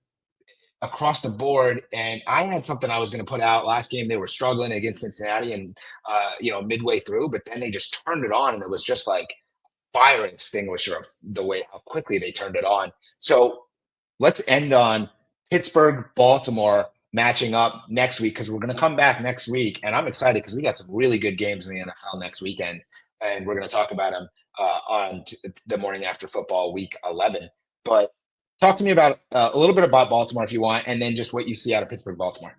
across the board. And I had something I was going to put out last game. They were struggling against Cincinnati and, midway through, but then they just turned it on, and it was just like fire extinguisher of the way how quickly they turned it on. So let's end on Pittsburgh, Baltimore matching up next week, because we're going to come back next week. And I'm excited because we got some really good games in the NFL next weekend. And we're going to talk about them on the morning after football, week 11. But talk to me about a little bit about Baltimore if you want, and then just what you see out of Pittsburgh, Baltimore.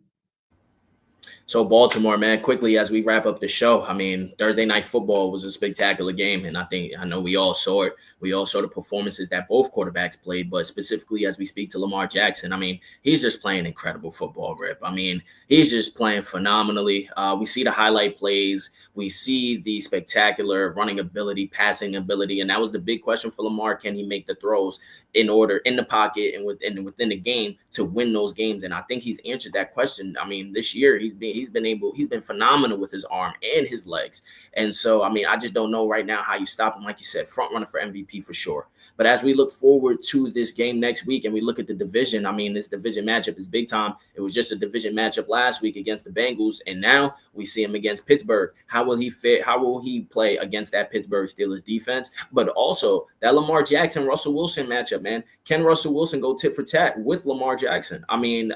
So Baltimore, man, quickly as we wrap up the show, I mean, Thursday Night Football was a spectacular game, and I know we all saw it. We all saw the performances that both quarterbacks played, but specifically as we speak to Lamar Jackson, I mean, he's just playing incredible football, Rip. I mean, he's just playing phenomenally. We see the highlight plays. We see the spectacular running ability, passing ability, and that was the big question for Lamar. Can he make the throws in order in the pocket and within the game to win those games? And I think he's answered that question. I mean, this year he's been phenomenal with his arm and his legs. And so, I mean, I just don't know right now how you stop him. Like you said, front runner for MVP for sure. But as we look forward to this game next week and we look at the division, I mean, this division matchup is big time. It was just a division matchup last week against the Bengals, and now we see him against Pittsburgh. How will he fit? How will he play against that Pittsburgh Steelers defense? But also that Lamar Jackson, Russell Wilson matchup, man. Can Russell Wilson go tit for tat with Lamar Jackson? I mean,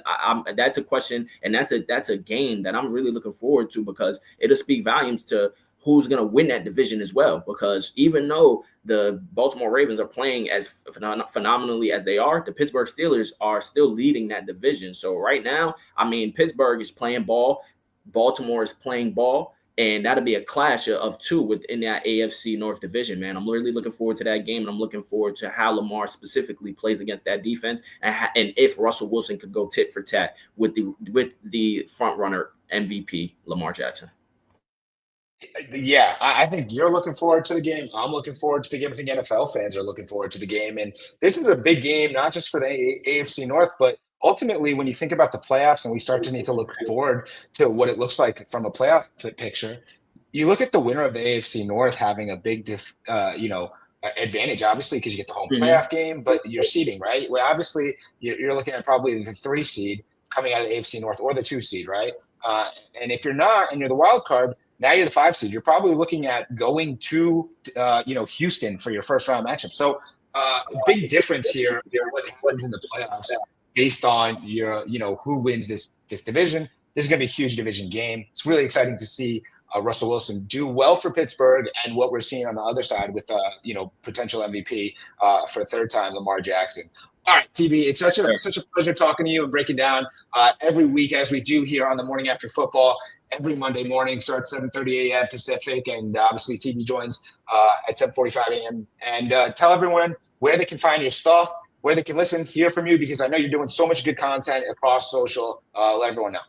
that's a question, and that's a game that I'm really looking forward to, because it'll speak volumes to who's going to win that division as well. Because even though the Baltimore Ravens are playing as phenomenally as they are, the Pittsburgh Steelers are still leading that division. So right now, I mean, Pittsburgh is playing ball, Baltimore is playing ball, and that'll be a clash of two within that AFC North division, man. I'm really looking forward to that game, and I'm looking forward to how Lamar specifically plays against that defense, and if Russell Wilson could go tit for tat with the front runner MVP Lamar Jackson. Yeah, I think you're looking forward to the game. I'm looking forward to the game. I think NFL fans are looking forward to the game. And this is a big game, not just for the AFC North, but ultimately when you think about the playoffs and we start to need to look forward to what it looks like from a playoff picture, you look at the winner of the AFC North having a big, advantage, obviously, because you get the home playoff game, but you're seeding, right? Well, obviously, you're looking at probably the 3 seed coming out of the AFC North or the 2 seed, right? And if you're not, and you're the wild card, now you're the 5 seed. You're probably looking at going to, Houston for your first round matchup. So, big difference here. What happens in the playoffs based on your, who wins this division. This is going to be a huge division game. It's really exciting to see Russell Wilson do well for Pittsburgh, and what we're seeing on the other side with, potential MVP for a third time, Lamar Jackson. All right, TB, it's such a pleasure talking to you and breaking down every week as we do here on the morning after football. Every Monday morning starts 7:30 a.m. Pacific, and obviously TB joins at 7:45 a.m. And tell everyone where they can find your stuff, where they can listen, hear from you, because I know you're doing so much good content across social. Let everyone know.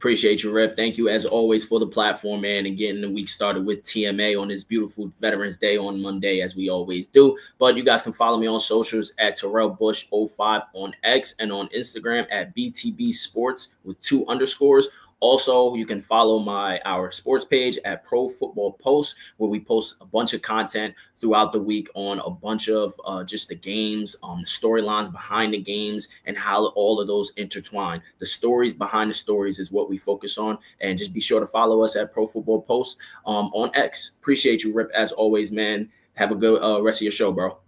Appreciate you, Rip. Thank you, as always, for the platform, man, and getting the week started with TMA on this beautiful Veterans Day on Monday, as we always do. But you guys can follow me on socials at Terrell Bush 05 on X and on Instagram at BTB Sports with 2 underscores. Also, you can follow our sports page at Pro Football Post, where we post a bunch of content throughout the week on a bunch of just the games, the storylines behind the games, and how all of those intertwine. The stories behind the stories is what we focus on. And just be sure to follow us at Pro Football Post on X. Appreciate you, Rip, as always, man. Have a good rest of your show, bro.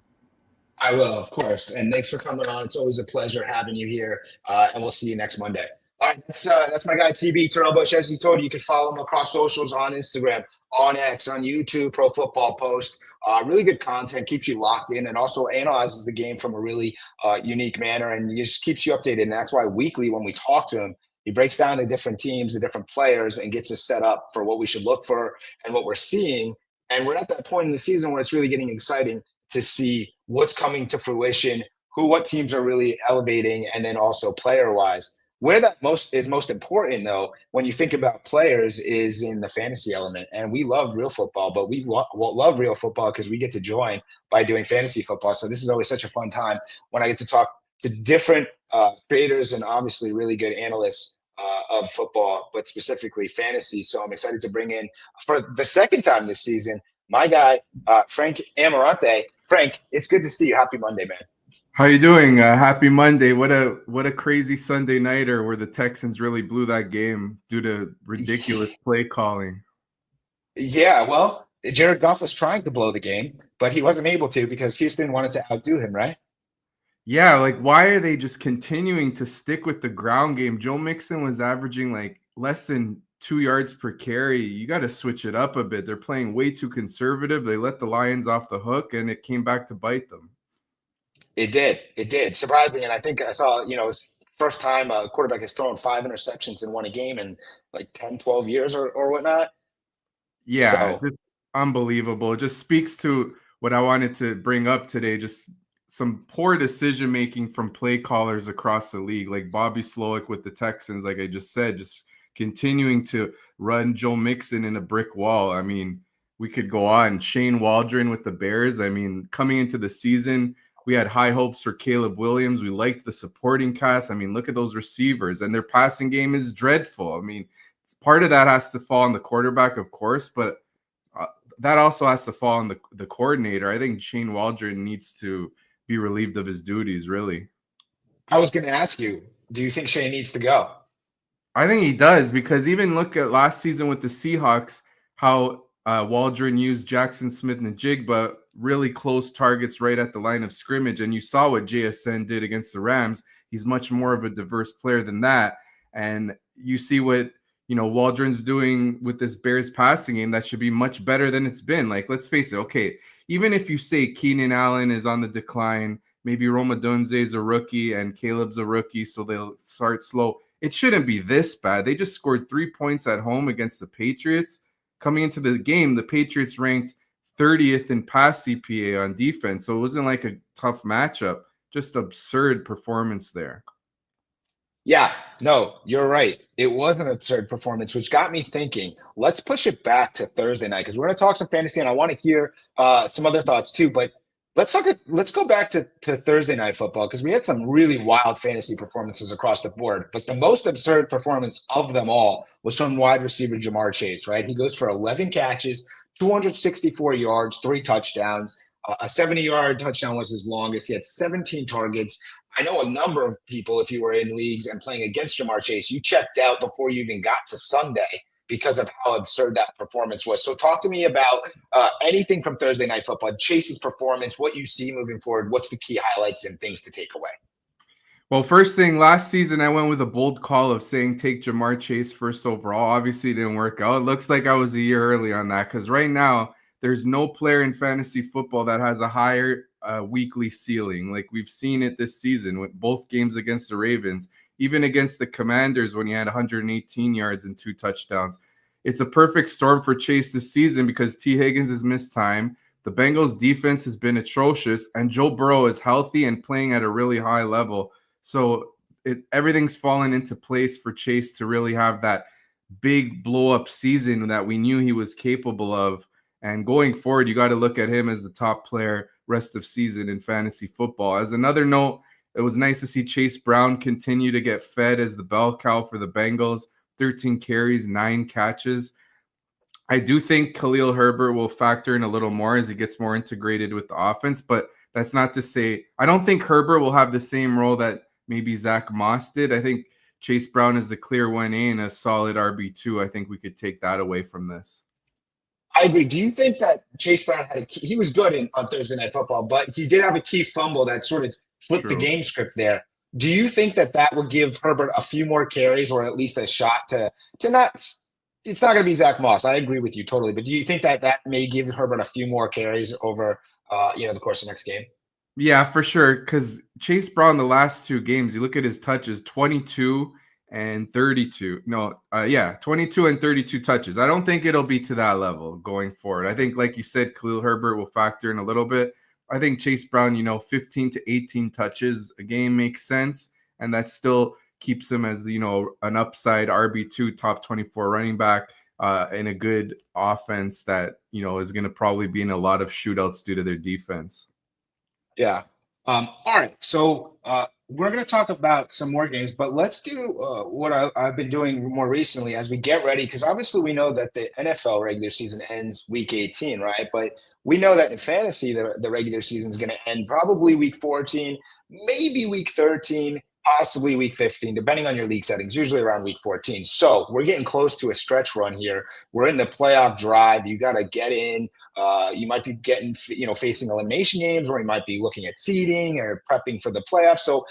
I will, of course. And thanks for coming on. It's always a pleasure having you here. And we'll see you next Monday. All right, that's my guy TB Terrell Bush. As he told you, you can follow him across socials on Instagram, on X, on YouTube, Pro Football Post. Really good content, keeps you locked in, and also analyzes the game from a really unique manner, and he just keeps you updated. And that's why weekly, when we talk to him, he breaks down the different teams, the different players, and gets us set up for what we should look for and what we're seeing. And we're at that point in the season where it's really getting exciting to see what's coming to fruition, what teams are really elevating, and then also player-wise. Where that most important, though, when you think about players, is in the fantasy element. And we love real football, but we love real football because we get to join by doing fantasy football. So this is always such a fun time when I get to talk to different creators and obviously really good analysts of football, but specifically fantasy. So I'm excited to bring in, for the second time this season, my guy, Frank Amarante. Frank, it's good to see you. Happy Monday, man. How you doing? Happy Monday. What a crazy Sunday nighter where the Texans really blew that game due to ridiculous play calling. Yeah, well, Jared Goff was trying to blow the game, but he wasn't able to because Houston wanted to outdo him, right? Yeah, like why are they just continuing to stick with the ground game? Joe Mixon was averaging like less than 2 yards per carry. You got to switch it up a bit. They're playing way too conservative. They let the Lions off the hook, and it came back to bite them. It did. Surprising. And I think I saw, it's first time a quarterback has thrown 5 interceptions and won a game in like 10, 12 years or whatnot. Yeah, just unbelievable. It just speaks to what I wanted to bring up today. Just some poor decision making from play callers across the league, like Bobby Slowick with the Texans, like I just said, just continuing to run Joe Mixon in a brick wall. I mean, we could go on. Shane Waldron with the Bears. I mean, coming into the season, we had high hopes for Caleb Williams. We liked the supporting cast. I mean, look at those receivers, and their passing game is dreadful. I mean, part of that has to fall on the quarterback, of course, but that also has to fall on the coordinator. I think Shane Waldron needs to be relieved of his duties, really. I was going to ask you, do you think Shane needs to go? I think he does, because even look at last season with the Seahawks, how Waldron used Jackson Smith and Jigba, really close targets right at the line of scrimmage. And you saw what JSN did against the Rams. He's much more of a diverse player than that. And you see what, Waldron's doing with this Bears passing game that should be much better than it's been. Like, let's face it. Okay, even if you say Keenan Allen is on the decline, maybe Rome Odunze is a rookie and Caleb's a rookie, so they'll start slow. It shouldn't be this bad. They just scored 3 points at home against the Patriots. Coming into the game, the Patriots ranked 30th in pass CPA on defense. So it wasn't like a tough matchup, just absurd performance there. Yeah, no, you're right. It was an absurd performance, which got me thinking, let's push it back to Thursday night because we're going to talk some fantasy and I want to hear some other thoughts too. But let's go back to Thursday night football because we had some really wild fantasy performances across the board. But the most absurd performance of them all was from wide receiver Jamar Chase, right? He goes for 11 catches, 264 yards, 3 touchdowns. A 70-yard touchdown was his longest. He had 17 targets. I know a number of people, if you were in leagues and playing against Jamar Chase, you checked out before you even got to Sunday because of how absurd that performance was. So talk to me about anything from Thursday Night Football, Chase's performance, what you see moving forward, what's the key highlights and things to take away? Well, first thing, last season I went with a bold call of saying take Jamar Chase first overall. Obviously, it didn't work out. It looks like I was a year early on that because right now there's no player in fantasy football that has a higher weekly ceiling. Like we've seen it this season with both games against the Ravens, even against the Commanders when he had 118 yards and 2 touchdowns. It's a perfect storm for Chase this season because T. Higgins has missed time. The Bengals defense has been atrocious and Joe Burrow is healthy and playing at a really high level. So everything's fallen into place for Chase to really have that big blow up season that we knew he was capable of. And going forward, you got to look at him as the top player rest of season in fantasy football. As another note, it was nice to see Chase Brown continue to get fed as the bell cow for the Bengals. 13 carries, 9 catches. I do think Khalil Herbert will factor in a little more as he gets more integrated with the offense, but that's not to say I don't think Herbert will have the same role that maybe Zach Moss did. I think Chase Brown is the clear 1A and a solid RB2. I think we could take that away from this. I agree. Do you think that Chase Brown he was good on Thursday Night Football, but he did have a key fumble that sort of flipped the game script there. Do you think that would give Herbert a few more carries or at least a shot to not – it's not going to be Zach Moss. I agree with you totally. But do you think that may give Herbert a few more carries over the course of the next game? Yeah, for sure. Because Chase Brown, the last 2 games, you look at his touches, 22 and 32. 22 and 32 touches. I don't think it'll be to that level going forward. I think, like you said, Khalil Herbert will factor in a little bit. I think Chase Brown, 15 to 18 touches a game makes sense. And that still keeps him as, an upside RB2 top 24 running back in a good offense that, is going to probably be in a lot of shootouts due to their defense. Yeah. All right. So we're going to talk about some more games, but let's do what I've been doing more recently as we get ready, because obviously we know that the NFL regular season ends week 18, right? But we know that in fantasy, the regular season is going to end probably week 14, maybe week 13, possibly week 15, depending on your league settings, usually around week 14. So we're getting close to a stretch run here. We're in the playoff drive. You got to get in. You might be getting, facing elimination games, or you might be looking at seeding or prepping for the playoffs. So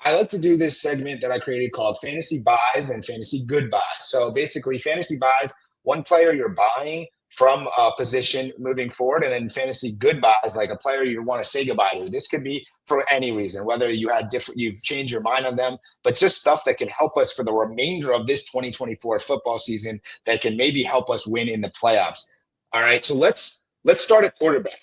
I like to do this segment that I created called Fantasy Buys and Fantasy Good Buys. So basically, Fantasy Buys, one player you're buying from a position moving forward, and then Fantasy Good Buys, like a player you want to say goodbye to. This could be for any reason, whether you've changed your mind on them, but just stuff that can help us for the remainder of this 2024 football season that can maybe help us win in the playoffs. All right, so let's start at quarterback.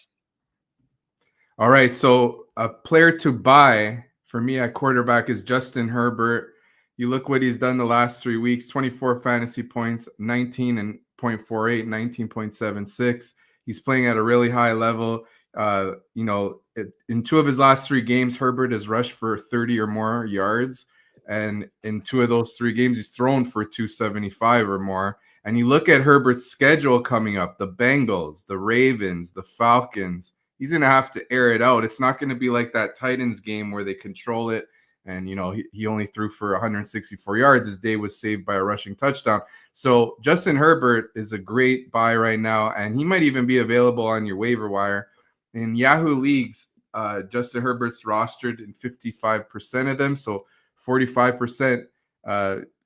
All right, so a player to buy for me at quarterback is Justin Herbert. You look what he's done the last 3 weeks, 24 fantasy points, 19.48, 19.76. He's playing at a really high level. In 2 of his last 3 games, Herbert has rushed for 30 or more yards. And in 2 of those 3 games, he's thrown for 275 or more. And you look at Herbert's schedule coming up, the Bengals, the Ravens, the Falcons. He's going to have to air it out. It's not going to be like that Titans game where they control it. And, he only threw for 164 yards. His day was saved by a rushing touchdown. So Justin Herbert is a great buy right now. And he might even be available on your waiver wire. In Yahoo leagues, Justin Herbert's rostered in 55% of them. So 45%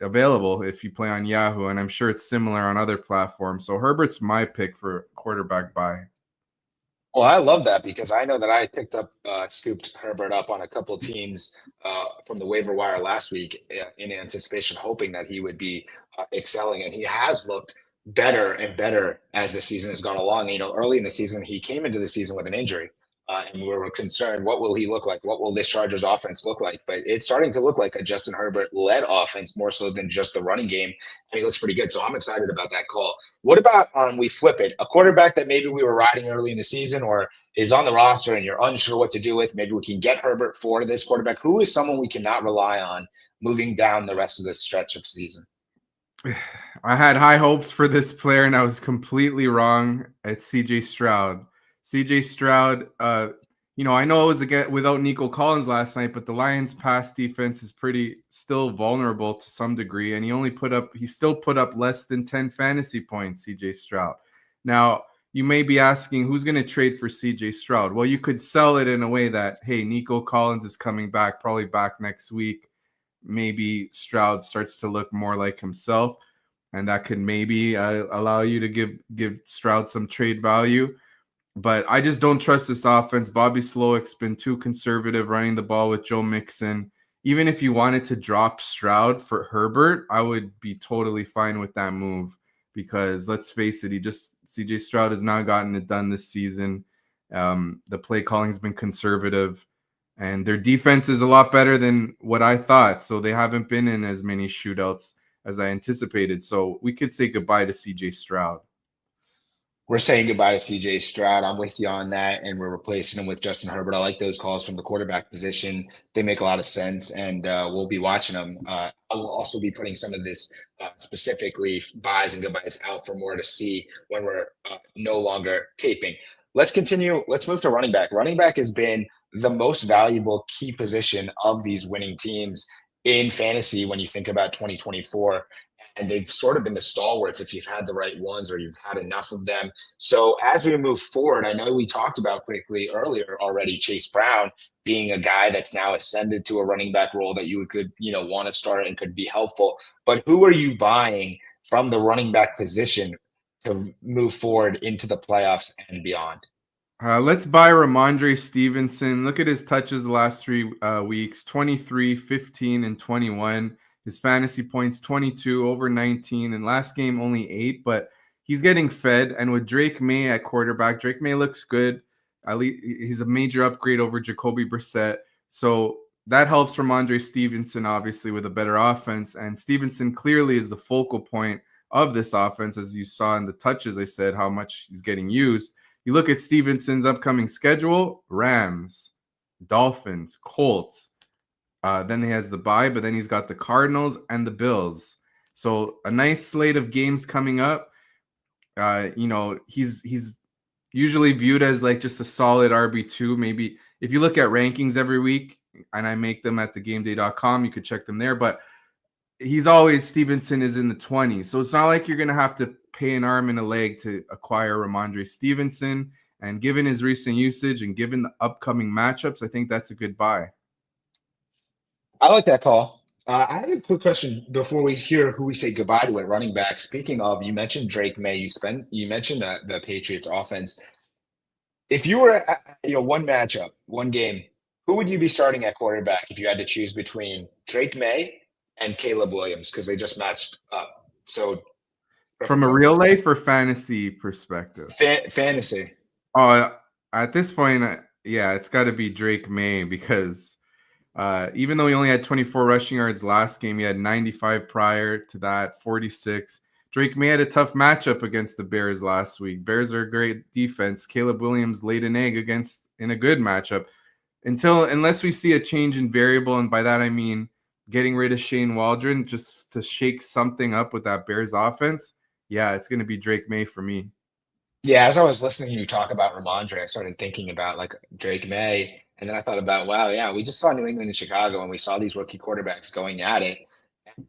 available if you play on Yahoo. And I'm sure it's similar on other platforms. So Herbert's my pick for quarterback buy. Well, I love that because I know that I scooped Herbert up on a couple of teams from the waiver wire last week in anticipation, hoping that he would be excelling. And he has looked better and better as the season has gone along. Early in the season, he came into the season with an injury. And we were concerned, what will he look like? What will this Chargers offense look like? But it's starting to look like a Justin Herbert-led offense more so than just the running game, and he looks pretty good. So I'm excited about that call. What about we flip it? A quarterback that maybe we were riding early in the season or is on the roster and you're unsure what to do with, maybe we can get Herbert for this quarterback. Who is someone we cannot rely on moving down the rest of the stretch of season? I had high hopes for this player, and I was completely wrong. It's CJ Stroud. CJ Stroud, I know it was again without Nico Collins last night, but the Lions' pass defense is still vulnerable to some degree, and he still put up less than 10 fantasy points, CJ Stroud. Now, you may be asking, who's going to trade for CJ Stroud? Well, you could sell it in a way that, hey, Nico Collins is coming back, probably back next week. Maybe Stroud starts to look more like himself, and that could maybe allow you to give Stroud some trade value. But I just don't trust this offense. Bobby Slowick's been too conservative running the ball with Joe Mixon. Even if you wanted to drop Stroud for Herbert, I would be totally fine with that move because let's face it, CJ Stroud has not gotten it done this season. The play calling's been conservative. And their defense is a lot better than what I thought. So they haven't been in as many shootouts as I anticipated. So we could say goodbye to CJ Stroud. We're saying goodbye to CJ Stroud. I'm with you on that, and we're replacing him with Justin Herbert. I like those calls from the quarterback position. They make a lot of sense, and we'll be watching them. I will also be putting some of this specifically buys and goodbyes out for more to see when we're no longer taping. Let's continue. Let's move to running back. Running back has been the most valuable key position of these winning teams in fantasy when you think about 2024. And they've sort of been the stalwarts if you've had the right ones or you've had enough of them. So as we move forward, I know we talked about quickly earlier already Chase Brown being a guy that's now ascended to a running back role that you could, want to start and could be helpful. But who are you buying from the running back position to move forward into the playoffs and beyond? Let's buy Ramondre Stevenson. Look at his touches the last 3 weeks, 23, 15, and 21. His fantasy points, 22, over 19. And last game, only 8. But he's getting fed. And with Drake May at quarterback, Drake May looks good. At least he's a major upgrade over Jacoby Brissett. So that helps Ramondre Stevenson, obviously, with a better offense. And Stevenson clearly is the focal point of this offense, as you saw in the touches. I said how much he's getting used. You look at Stevenson's upcoming schedule: Rams, Dolphins, Colts. Then he has the bye, but then he's got the Cardinals and the Bills. So a nice slate of games coming up. He's usually viewed as like just a solid RB2. Maybe if you look at rankings every week, and I make them at thegameday.com, you could check them there. But Stevenson is in the 20s. So it's not like you're going to have to pay an arm and a leg to acquire Ramondre Stevenson. And given his recent usage and given the upcoming matchups, I think that's a good buy. I like that call. I have a quick question before we hear who we say goodbye to at running back. Speaking of, you mentioned Drake May. You mentioned the Patriots offense. If you were one matchup, one game, who would you be starting at quarterback if you had to choose between Drake May and Caleb Williams, because they just matched up? So from a real life or fantasy perspective? Fantasy. Oh, at this point, yeah, it's got to be Drake May, because even though he only had 24 rushing yards last game, he had 95 prior to that, 46. Drake May had a tough matchup against the Bears last week. Bears are a great defense. Caleb Williams laid an egg in a good matchup. Unless we see a change in variable, and by that I mean getting rid of Shane Waldron just to shake something up with that Bears offense, yeah, it's going to be Drake May for me. Yeah, as I was listening to you talk about Ramondre, I started thinking about like Drake May. And then I thought about, wow, yeah, we just saw New England and Chicago, and we saw these rookie quarterbacks going at it.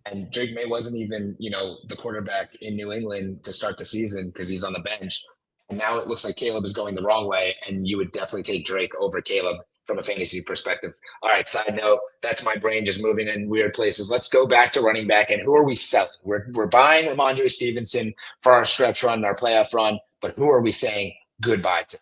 And Drake May wasn't even, the quarterback in New England to start the season because he's on the bench. And now it looks like Caleb is going the wrong way, and you would definitely take Drake over Caleb from a fantasy perspective. All right, side note, that's my brain just moving in weird places. Let's go back to running back, and who are we selling? We're buying Ramondre Stevenson for our stretch run, our playoff run, but who are we saying goodbye to?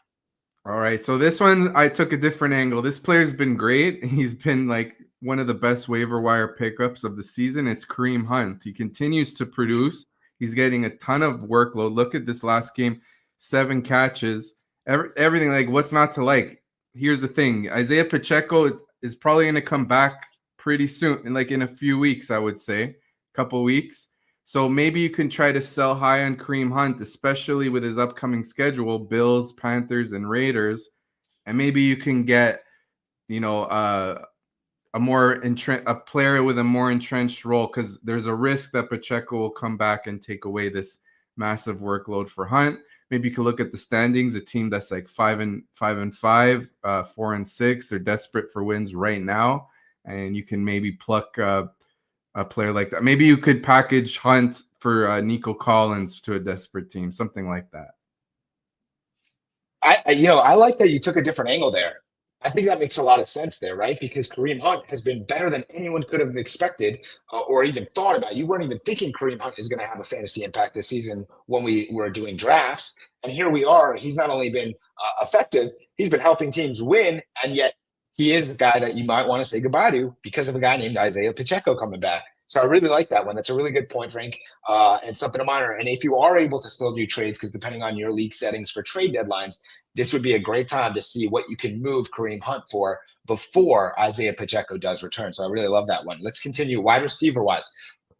All right, so this one I took a different angle. This player's been great. He's been like one of the best waiver wire pickups of the season. It's Kareem Hunt. He continues to produce. He's getting a ton of workload. Look at this last game, 7 catches, everything. Like, what's not to like? Here's the thing. Isaiah Pacheco is probably going to come back pretty soon, like in a few weeks, I would say, a couple weeks. So maybe you can try to sell high on Kareem Hunt, especially with his upcoming schedule: Bills, Panthers, and Raiders. And maybe you can get, a player with a more entrenched role, because there's a risk that Pacheco will come back and take away this massive workload for Hunt. Maybe you can look at the standings, a team that's like 5-5, 4-6. They're desperate for wins right now, and you can maybe pluck a player like that. Maybe you could package Hunt for Nico Collins to a desperate team, something like that. I like that you took a different angle there. I think that makes a lot of sense there, right? Because Kareem Hunt has been better than anyone could have expected or even thought about. You weren't even thinking Kareem Hunt is going to have a fantasy impact this season when we were doing drafts. And here we are. He's not only been effective, he's been helping teams win. And yet he is a guy that you might want to say goodbye to because of a guy named Isaiah Pacheco coming back. So I really like that one. That's a really good point, Frank, and something to monitor. And if you are able to still do trades, because depending on your league settings for trade deadlines, this would be a great time to see what you can move Kareem Hunt for before Isaiah Pacheco does return. So I really love that one. Let's continue wide receiver wise.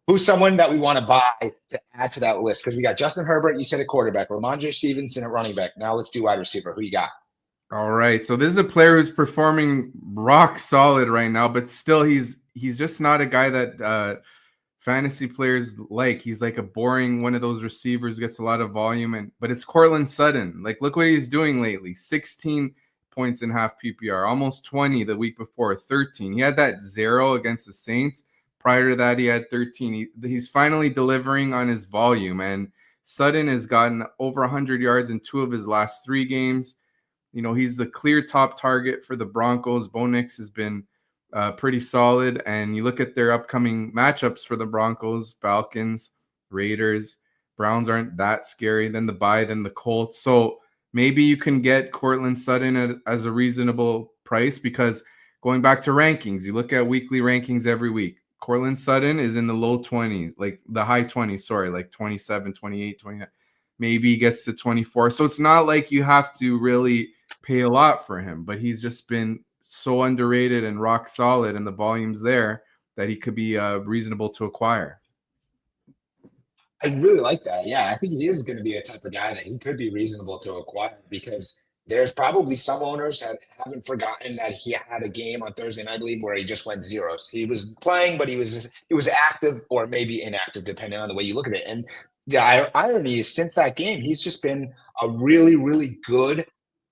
Who's someone that we want to buy to add to that list? Because we got Justin Herbert, you said at quarterback, Ramondre Stevenson at running back. Now let's do wide receiver. Who you got? All right. So this is a player who's performing rock solid right now, but still he's just not a guy that fantasy players like. He's like a boring one of those receivers, gets a lot of volume, but it's Cortland Sutton. Like, look what he's doing lately. 16 points in half PPR, almost 20 the week before, 13. He had that 0 against the Saints. Prior to that, he had 13. He's finally delivering on his volume, and Sutton has gotten over 100 yards in 2 of his last 3 games. You know, he's the clear top target for the Broncos. Bo Nix has been pretty solid. And you look at their upcoming matchups for the Broncos, Falcons, Raiders, Browns aren't that scary. Then the bye, then the Colts. So maybe you can get Cortland Sutton as a reasonable price, because going back to rankings, you look at weekly rankings every week. Cortland Sutton is in the low 20s, like the high 20s, sorry, like 27, 28, 29. Maybe he gets to 24. So it's not like you have to really pay a lot for him, but he's just been so underrated and rock solid, and the volume's there that he could be reasonable to acquire. I really like that. Yeah, I think he is going to be a type of guy that he could be reasonable to acquire, because there's probably some owners that haven't forgotten that he had a game on Thursday night, I believe, where he just went zeros. He was playing, but he was active or maybe inactive, depending on the way you look at it. And the irony is, since that game, he's just been a really, really good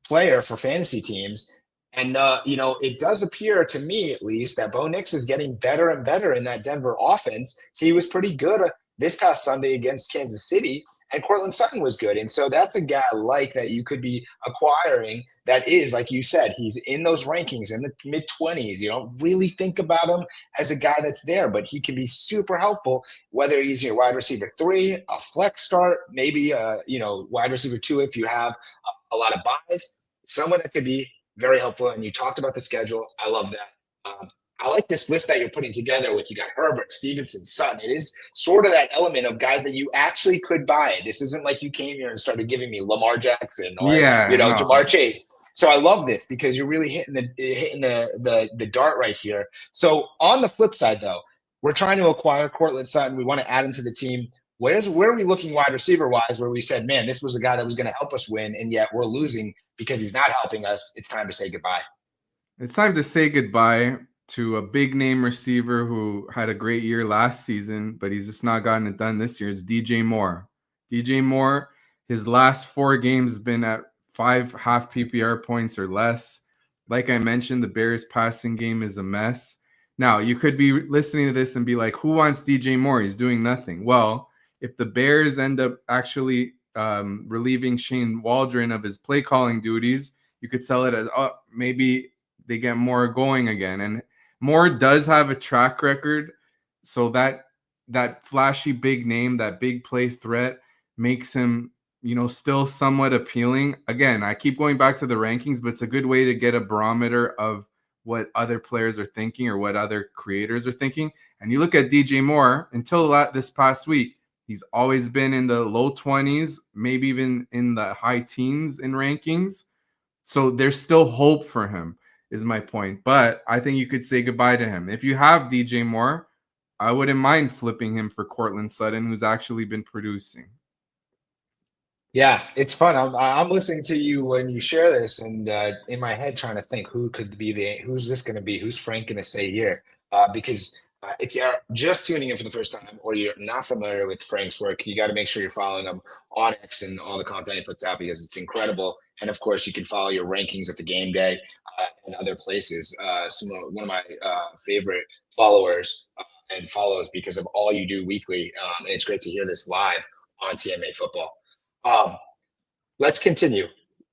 player for fantasy teams. And, it does appear to me, at least, that Bo Nix is getting better and better in that Denver offense. He was pretty good this past Sunday against Kansas City, and Cortland Sutton was good. And so that's a guy like that you could be acquiring that is, like you said, he's in those rankings in the mid-20s. You don't really think about him as a guy that's there, but he can be super helpful, whether he's your wide receiver 3, a flex start, maybe wide receiver 2 if you have a lot of buys. Someone that could be very helpful. And you talked about the schedule. I love that. I like this list that you're putting together with, you got Herbert, Stevenson, Sutton. It is sort of that element of guys that you actually could buy. This isn't like you came here and started giving me Lamar Jackson or Jamar Chase. So I love this because you're really hitting the dart right here. So on the flip side, though, we're trying to acquire Cortland Sutton. We want to add him to the team. Where are we looking wide receiver wise, where we said, man, this was the guy that was going to help us win, and yet we're losing because he's not helping us? It's time to say goodbye. It's time to say goodbye to a big name receiver who had a great year last season, but he's just not gotten it done this year. It's DJ Moore. DJ Moore, his last 4 games has been at 5 half PPR points or less. Like I mentioned, the Bears passing game is a mess. Now, you could be listening to this and be like, who wants DJ Moore? He's doing nothing. Well, if the Bears end up actually relieving Shane Waldron of his play calling duties, you could sell it as, maybe they get Moore going again. And Moore does have a track record, so that flashy big name, that big play threat makes him, still somewhat appealing. Again, I keep going back to the rankings, but it's a good way to get a barometer of what other players are thinking or what other creators are thinking. And you look at DJ Moore, until this past week, he's always been in the low 20s, maybe even in the high teens in rankings. So there's still hope for him, is my point. But I think you could say goodbye to him. If you have DJ Moore, I wouldn't mind flipping him for Cortland Sutton, who's actually been producing. Yeah, it's fun. I'm listening to you when you share this, and in my head trying to think who's this going to be? Who's Frank going to say here? Because if you're just tuning in for the first time, or you're not familiar with Frank's work, you got to make sure you're following him on X and all the content he puts out, because it's incredible. And of course, you can follow your rankings at the game day and other places. One of my favorite followers and follows, because of all you do weekly. And it's great to hear this live on TMA Football. Let's continue.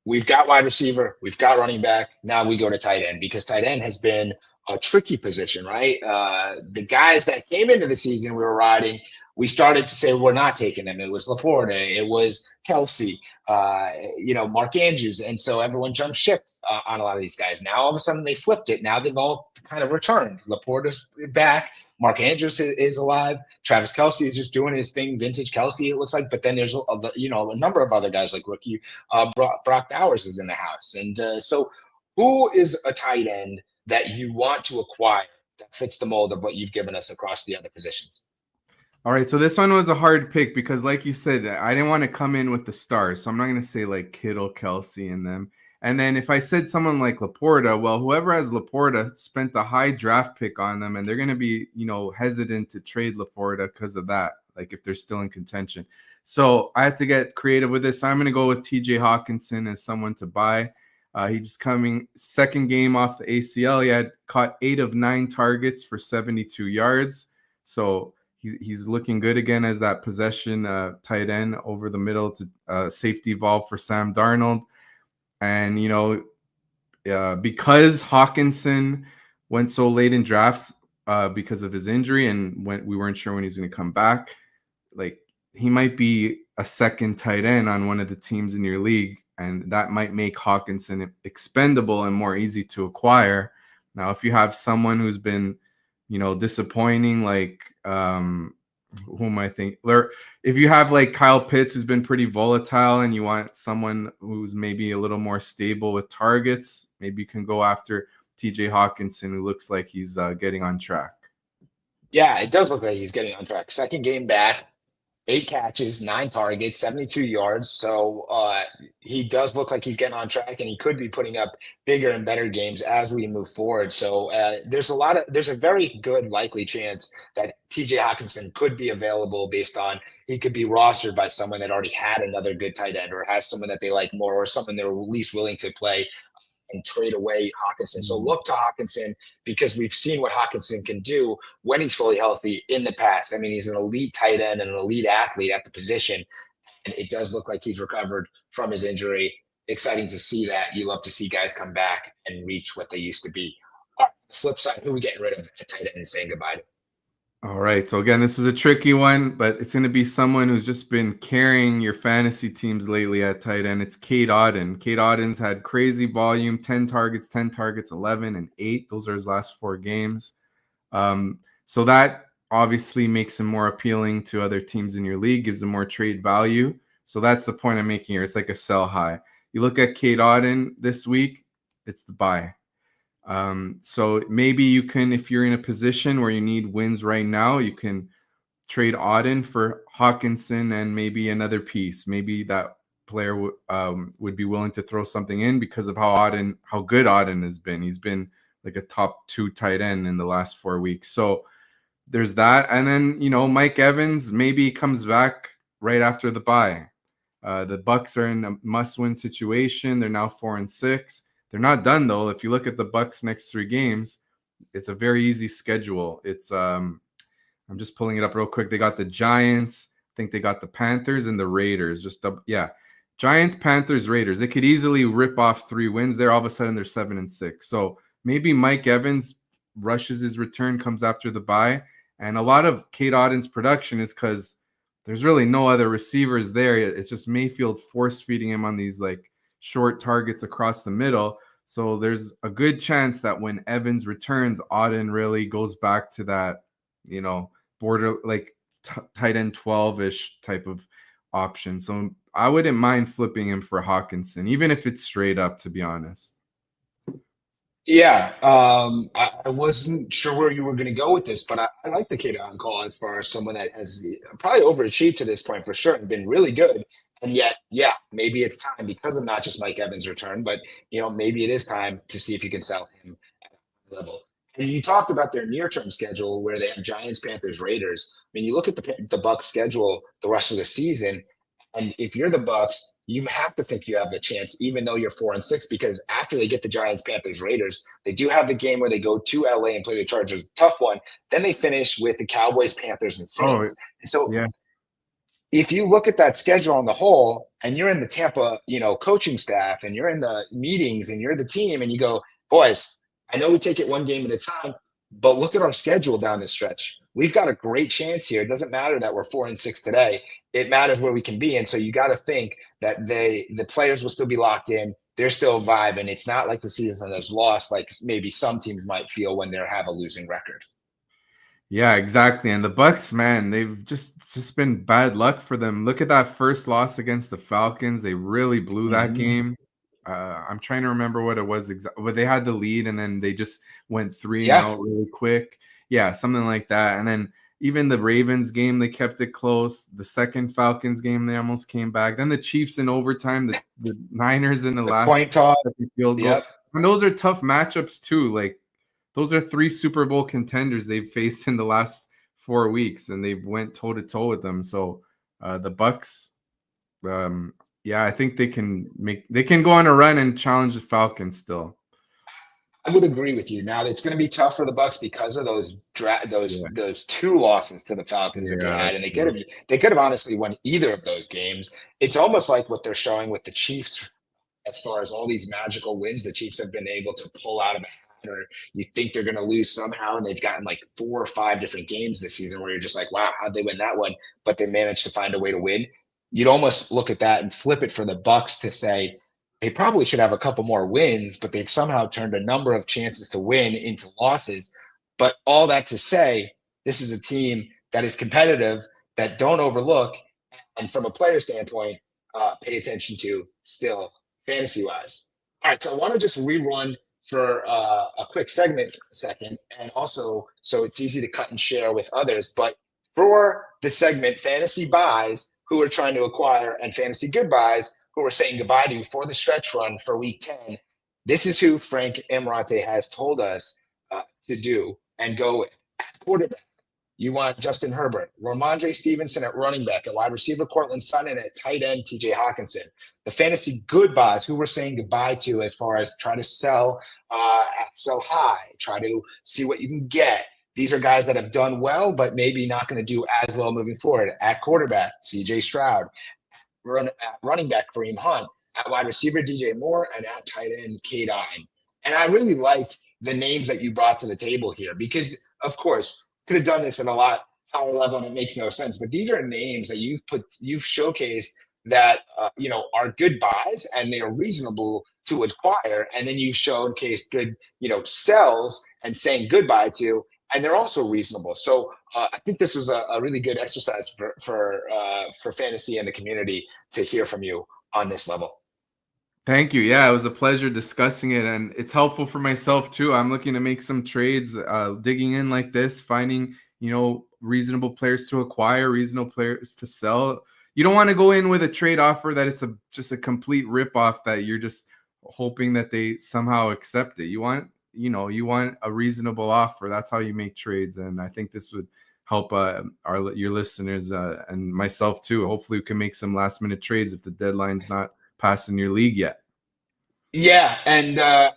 We've got wide receiver, we've got running back. Now we go to tight end, because tight end has been a tricky position, right? The guys that came into the season we were riding, we started to say we're not taking them. It was Laporta, it was Kelsey, Mark Andrews. And so everyone jumped ship on a lot of these guys. Now, all of a sudden, they flipped it. Now they've all kind of returned. Laporta's back. Mark Andrews is alive. Travis Kelsey is just doing his thing, vintage Kelsey, it looks like. But then there's a number of other guys like rookie Brock Bowers is in the house. And so who is a tight end that you want to acquire that fits the mold of what you've given us across the other positions? All right, so this one was a hard pick because, like you said, I didn't want to come in with the stars. So I'm not going to say like Kittle, Kelsey, and them. And then if I said someone like Laporta, well, whoever has Laporta spent a high draft pick on them, and they're going to be, hesitant to trade Laporta because of that, like if they're still in contention. So I had to get creative with this. So I'm going to go with TJ Hawkinson as someone to buy. He's just coming second game off the ACL. He had caught 8 of 9 targets for 72 yards. So he's looking good again as that possession tight end over the middle to safety valve for Sam Darnold. And, because Hawkinson went so late in drafts because of his injury and we weren't sure when he was going to come back, like he might be a second tight end on one of the teams in your league. And that might make Hawkinson expendable and more easy to acquire. Now, if you have someone who's been, disappointing, like who am I thinking? If you have like Kyle Pitts, who's been pretty volatile, and you want someone who's maybe a little more stable with targets, maybe you can go after TJ Hawkinson, who looks like he's getting on track. Yeah, it does look like he's getting on track. Second game back, 8 catches, 9 targets, 72 yards. So he does look like he's getting on track, and he could be putting up bigger and better games as we move forward. So there's a very good likely chance that TJ Hawkinson could be available based on he could be rostered by someone that already had another good tight end or has someone that they like more or someone they're least willing to play and trade away Hawkinson. So look to Hawkinson because we've seen what Hawkinson can do when he's fully healthy in the past. I mean, he's an elite tight end and an elite athlete at the position. And it does look like he's recovered from his injury. Exciting to see that. You love to see guys come back and reach what they used to be. All right, the flip side, who are we getting rid of at tight end and saying goodbye to? All right. So again, this was a tricky one, but it's going to be someone who's just been carrying your fantasy teams lately at tight end. It's Cade Otton. Cade Otton's had crazy volume, 10 targets, 11, and 8. Those are his last 4 games. So that obviously makes him more appealing to other teams in your league, gives him more trade value. So that's the point I'm making here. It's like a sell high. You look at Cade Otton this week, it's the buy. So maybe you can, if you're in a position where you need wins right now, you can trade Otton for Hawkinson and maybe another piece. Maybe that player would be willing to throw something in because of how good Otton has been. He's been like a top 2 tight end in the last 4 weeks. So there's that. And then, Mike Evans maybe comes back right after the bye. The Bucs are in a must-win situation. They're now 4-6. They're not done though. If you look at the Bucs' next 3 games, it's a very easy schedule. It's I'm just pulling it up real quick. They got the Giants. I think they got the Panthers and the Raiders. Giants, Panthers, Raiders. They could easily rip off 3 wins there. All of a sudden, they're 7-6. So maybe Mike Evans rushes his return, comes after the bye. And a lot of Cade Otton's production is because there's really no other receivers there. It's just Mayfield force feeding him on these like short targets across the middle. So there's a good chance that when Evans returns, Otton really goes back to that, border like tight end 12-ish type of option. So I wouldn't mind flipping him for Hawkinson, even if it's straight up, to be honest. Yeah, I wasn't sure where you were going to go with this, but I like the Cade Otton call as far as someone that has probably overachieved to this point for sure and been really good. And yet, yeah, maybe it's time because of not just Mike Evans' return, but maybe it is time to see if you can sell him at a level. And you talked about their near-term schedule where they have Giants, Panthers, Raiders. I mean, you look at the Bucs schedule the rest of the season, and if you're the Bucs, you have to think you have a chance, even though you're 4-6, because after they get the Giants, Panthers, Raiders, they do have the game where they go to LA and play the Chargers, tough one. Then they finish with the Cowboys, Panthers, and Saints. So yeah. If you look at that schedule on the whole, and you're in the Tampa, coaching staff, and you're in the meetings, and you're the team, and you go, boys, I know we take it one game at a time, but look at our schedule down this stretch. we've got a great chance here. It doesn't matter that we're 4-6 today. It matters where we can be. And so you got to think that the players will still be locked in. They're still vibing. It's not like the season is lost like maybe some teams might feel when they have a losing record. Yeah, exactly. And the Bucks, man, they've just been bad luck for them. Look at that first loss against the Falcons. They really blew that game. I'm trying to remember what it was exactly, but they had the lead and then they just went 3-0 really quick. Yeah, something like that. And then even the Ravens game, they kept it close. The second Falcons game, they almost came back. Then the Chiefs in overtime, the Niners in the last point toss field goal. And those are tough matchups too. Like, those are 3 Super Bowl contenders they've faced in the last 4 weeks, and they went toe to toe with them. So the Bucks, I think they can go on a run and challenge the Falcons still. I would agree with you. Now it's going to be tough for the Bucks because of those 2 losses to the Falcons that they had, and they could have honestly won either of those games. It's almost like what they're showing with the Chiefs as far as all these magical wins the Chiefs have been able to pull out of a hat, or you think they're going to lose somehow, and they've gotten like 4 or 5 different games this season where you're just like, wow, how'd they win that one? But they managed to find a way to win. You'd almost look at that and flip it for the Bucks to say they probably should have a couple more wins, but they've somehow turned a number of chances to win into losses. But all that to say, this is a team that is competitive, that don't overlook, and from a player standpoint, pay attention to still fantasy-wise. All right, so I want to just rerun for a quick second, and also so it's easy to cut and share with others. But for the segment Fantasy Buys, who are trying to acquire, and Fantasy Goodbyes, who we're saying goodbye to for the stretch run for Week 10, this is who Frank Emirate has told us to do and go with. At quarterback, you want Justin Herbert, Ramondre Stevenson at running back, at wide receiver Cortland Sutton, and at tight end TJ Hawkinson. The fantasy goodbyes, who we're saying goodbye to as far as try to sell high, try to see what you can get. These are guys that have done well, but maybe not going to do as well moving forward. At quarterback, CJ Stroud. At running back, Kareem Hunt. At wide receiver, DJ Moore. And at tight end, Cade Otton. And I really like the names that you brought to the table here because, of course, could have done this at a lot higher level and it makes no sense. But these are names that you've showcased that are good buys and they are reasonable to acquire. And then you showcased good sells and saying goodbye to, and they're also reasonable. So I think this was a really good exercise for fantasy and the community to hear from you on this level. Thank you. Yeah, it was a pleasure discussing it, and it's helpful for myself too. I'm looking to make some trades, digging in like this, finding reasonable players to acquire, reasonable players to sell. You don't want to go in with a trade offer that it's just a complete ripoff that you're just hoping that they somehow accept it. You want a reasonable offer. That's how you make trades, and I think this would help your listeners and myself too. Hopefully, we can make some last minute trades if the deadline's not passing your league yet. Yeah, and I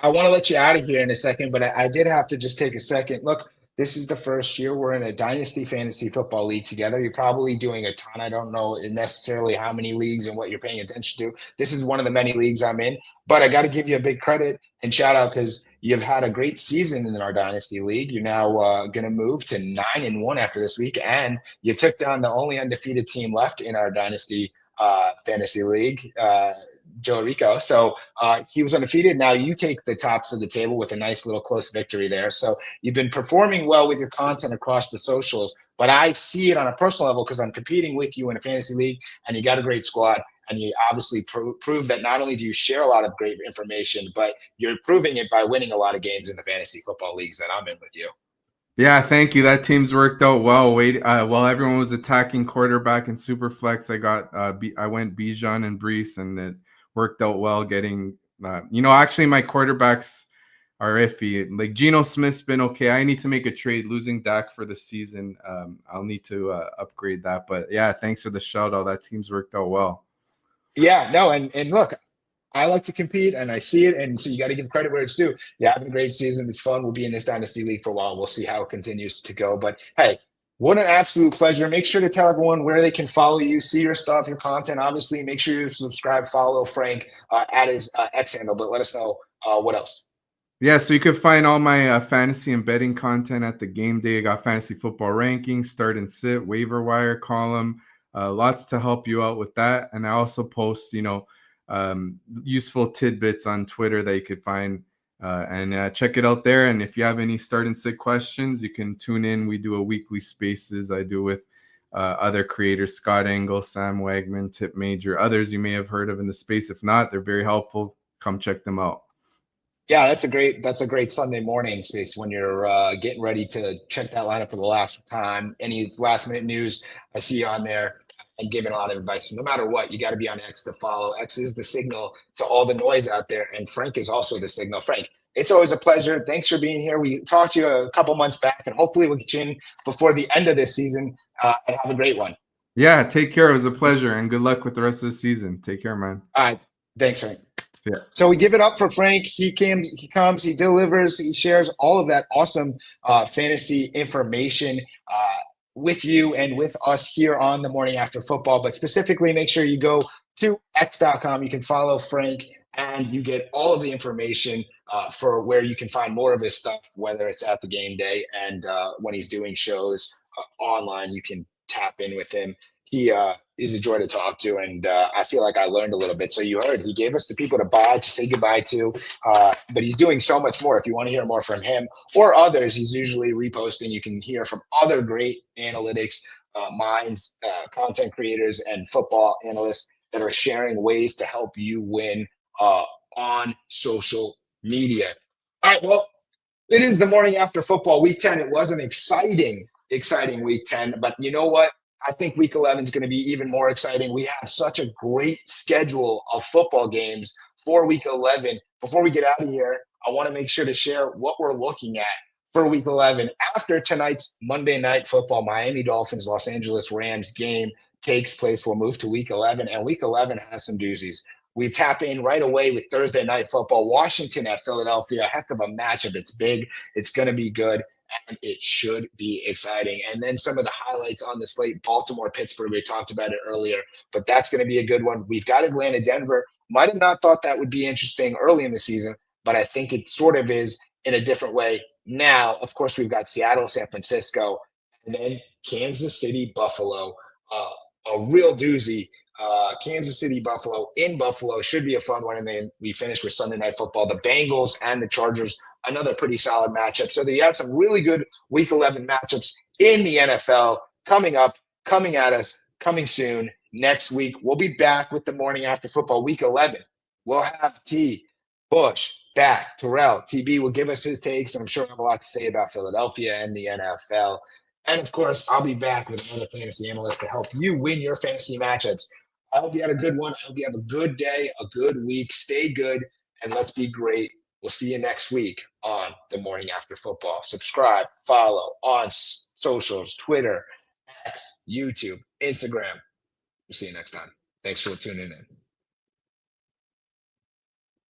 want to let you out of here in a second, but I did have to just take a second. Look, this is the first year we're in a Dynasty Fantasy Football League together. You're probably doing a ton. I don't know necessarily how many leagues and what you're paying attention to. This is one of the many leagues I'm in, but I got to give you a big credit and shout out because you've had a great season in our Dynasty League. You're now going to move to 9-1 after this week, and you took down the only undefeated team left in our Dynasty Fantasy League, Joe Rico. So he was undefeated. Now you take the tops of the table with a nice little close victory there. So you've been performing well with your content across the socials, but I see it on a personal level because I'm competing with you in a fantasy league and you got a great squad. And you obviously prove that not only do you share a lot of great information, but you're proving it by winning a lot of games in the fantasy football leagues that I'm in with you. Yeah, thank you. That team's worked out well. While everyone was attacking quarterback and super flex, I went Bijan and Brees, and it worked out well. Getting, actually my quarterbacks are iffy. Like Geno Smith's been okay. I need to make a trade. Losing Dak for the season, I'll need to upgrade that. But yeah, thanks for the shout out. That team's worked out well. Yeah, no, and look, I like to compete and I see it. And so you got to give credit where it's due. You're having a great season. It's fun. We'll be in this Dynasty League for a while. We'll see how it continues to go. But hey, what an absolute pleasure. Make sure to tell everyone where they can follow you, see your stuff, your content. Obviously, make sure you subscribe, follow Frank at his X handle. But let us know what else. Yeah, so you could find all my fantasy and betting content at the game day. I got fantasy football rankings, start and sit, waiver wire column, lots to help you out with that. And I also post, useful tidbits on Twitter that you could find and check it out there. And if you have any start and sit questions, you can tune in. We do a weekly spaces. I do with other creators, Scott Engel, Sam Wagman, Tip Major, others you may have heard of in the space. If not, they're very helpful. Come check them out. Yeah, that's a great Sunday morning space when you're getting ready to check that lineup for the last time. Any last minute news I see on there and giving a lot of advice. No matter what, you got to be on X to follow. X is the signal to all the noise out there, and Frank is also the signal. Frank, it's always a pleasure. Thanks for being here. We talked to you a couple months back, and hopefully we'll get you in before the end of this season. And have a great one. Yeah, take care. It was a pleasure, and good luck with the rest of the season. Take care, man. All right, thanks, Frank. Yeah. So we give it up for Frank. He comes, he delivers, he shares all of that awesome fantasy information with you and with us here on the morning after football. But specifically, make sure you go to x.com. You can follow Frank and you get all of the information for where you can find more of his stuff, whether it's at the game day and when he's doing shows online, you can tap in with him. He is a joy to talk to, and I feel like I learned a little bit. So you heard he gave us the people to say goodbye to, but he's doing so much more. If you want to hear more from him or others, he's usually reposting. You can hear from other great analytics minds, content creators, and football analysts that are sharing ways to help you win on social media. All right, well, it is the morning after football, week 10. It was an exciting week 10, but you know what? I think week 11 is going to be even more exciting. We have such a great schedule of football games for week 11. Before we get out of here, I want to make sure to share what we're looking at for week 11. After tonight's Monday Night Football, Miami Dolphins, Los Angeles Rams game takes place, we'll move to week 11, and week 11 has some doozies. We tap in right away with Thursday Night Football, Washington at Philadelphia. Heck of a matchup. It's big. It's going to be good. And it should be exciting. And then some of the highlights on the slate, Baltimore, Pittsburgh, we talked about it earlier, but that's going to be a good one. We've got Atlanta, Denver. Might have not thought that would be interesting early in the season, but I think it sort of is in a different way now. Of course, we've got Seattle, San Francisco, and then Kansas City, Buffalo. A real doozy. Kansas City, Buffalo in Buffalo should be a fun one. And then we finish with Sunday Night Football, the Bengals and the Chargers, another pretty solid matchup. So you have some really good week 11 matchups in the NFL coming up, coming at us, coming soon. Next week, we'll be back with the morning after football, week 11. We'll have T, Bush, back. Terrell, TB will give us his takes, and I'm sure I have a lot to say about Philadelphia and the NFL. And of course, I'll be back with another fantasy analyst to help you win your fantasy matchups. I hope you had a good one. I hope you have a good day, a good week. Stay good, and let's be great. We'll see you next week on the morning after football. Subscribe, follow on socials, Twitter, X, YouTube, Instagram. We'll see you next time. Thanks for tuning in.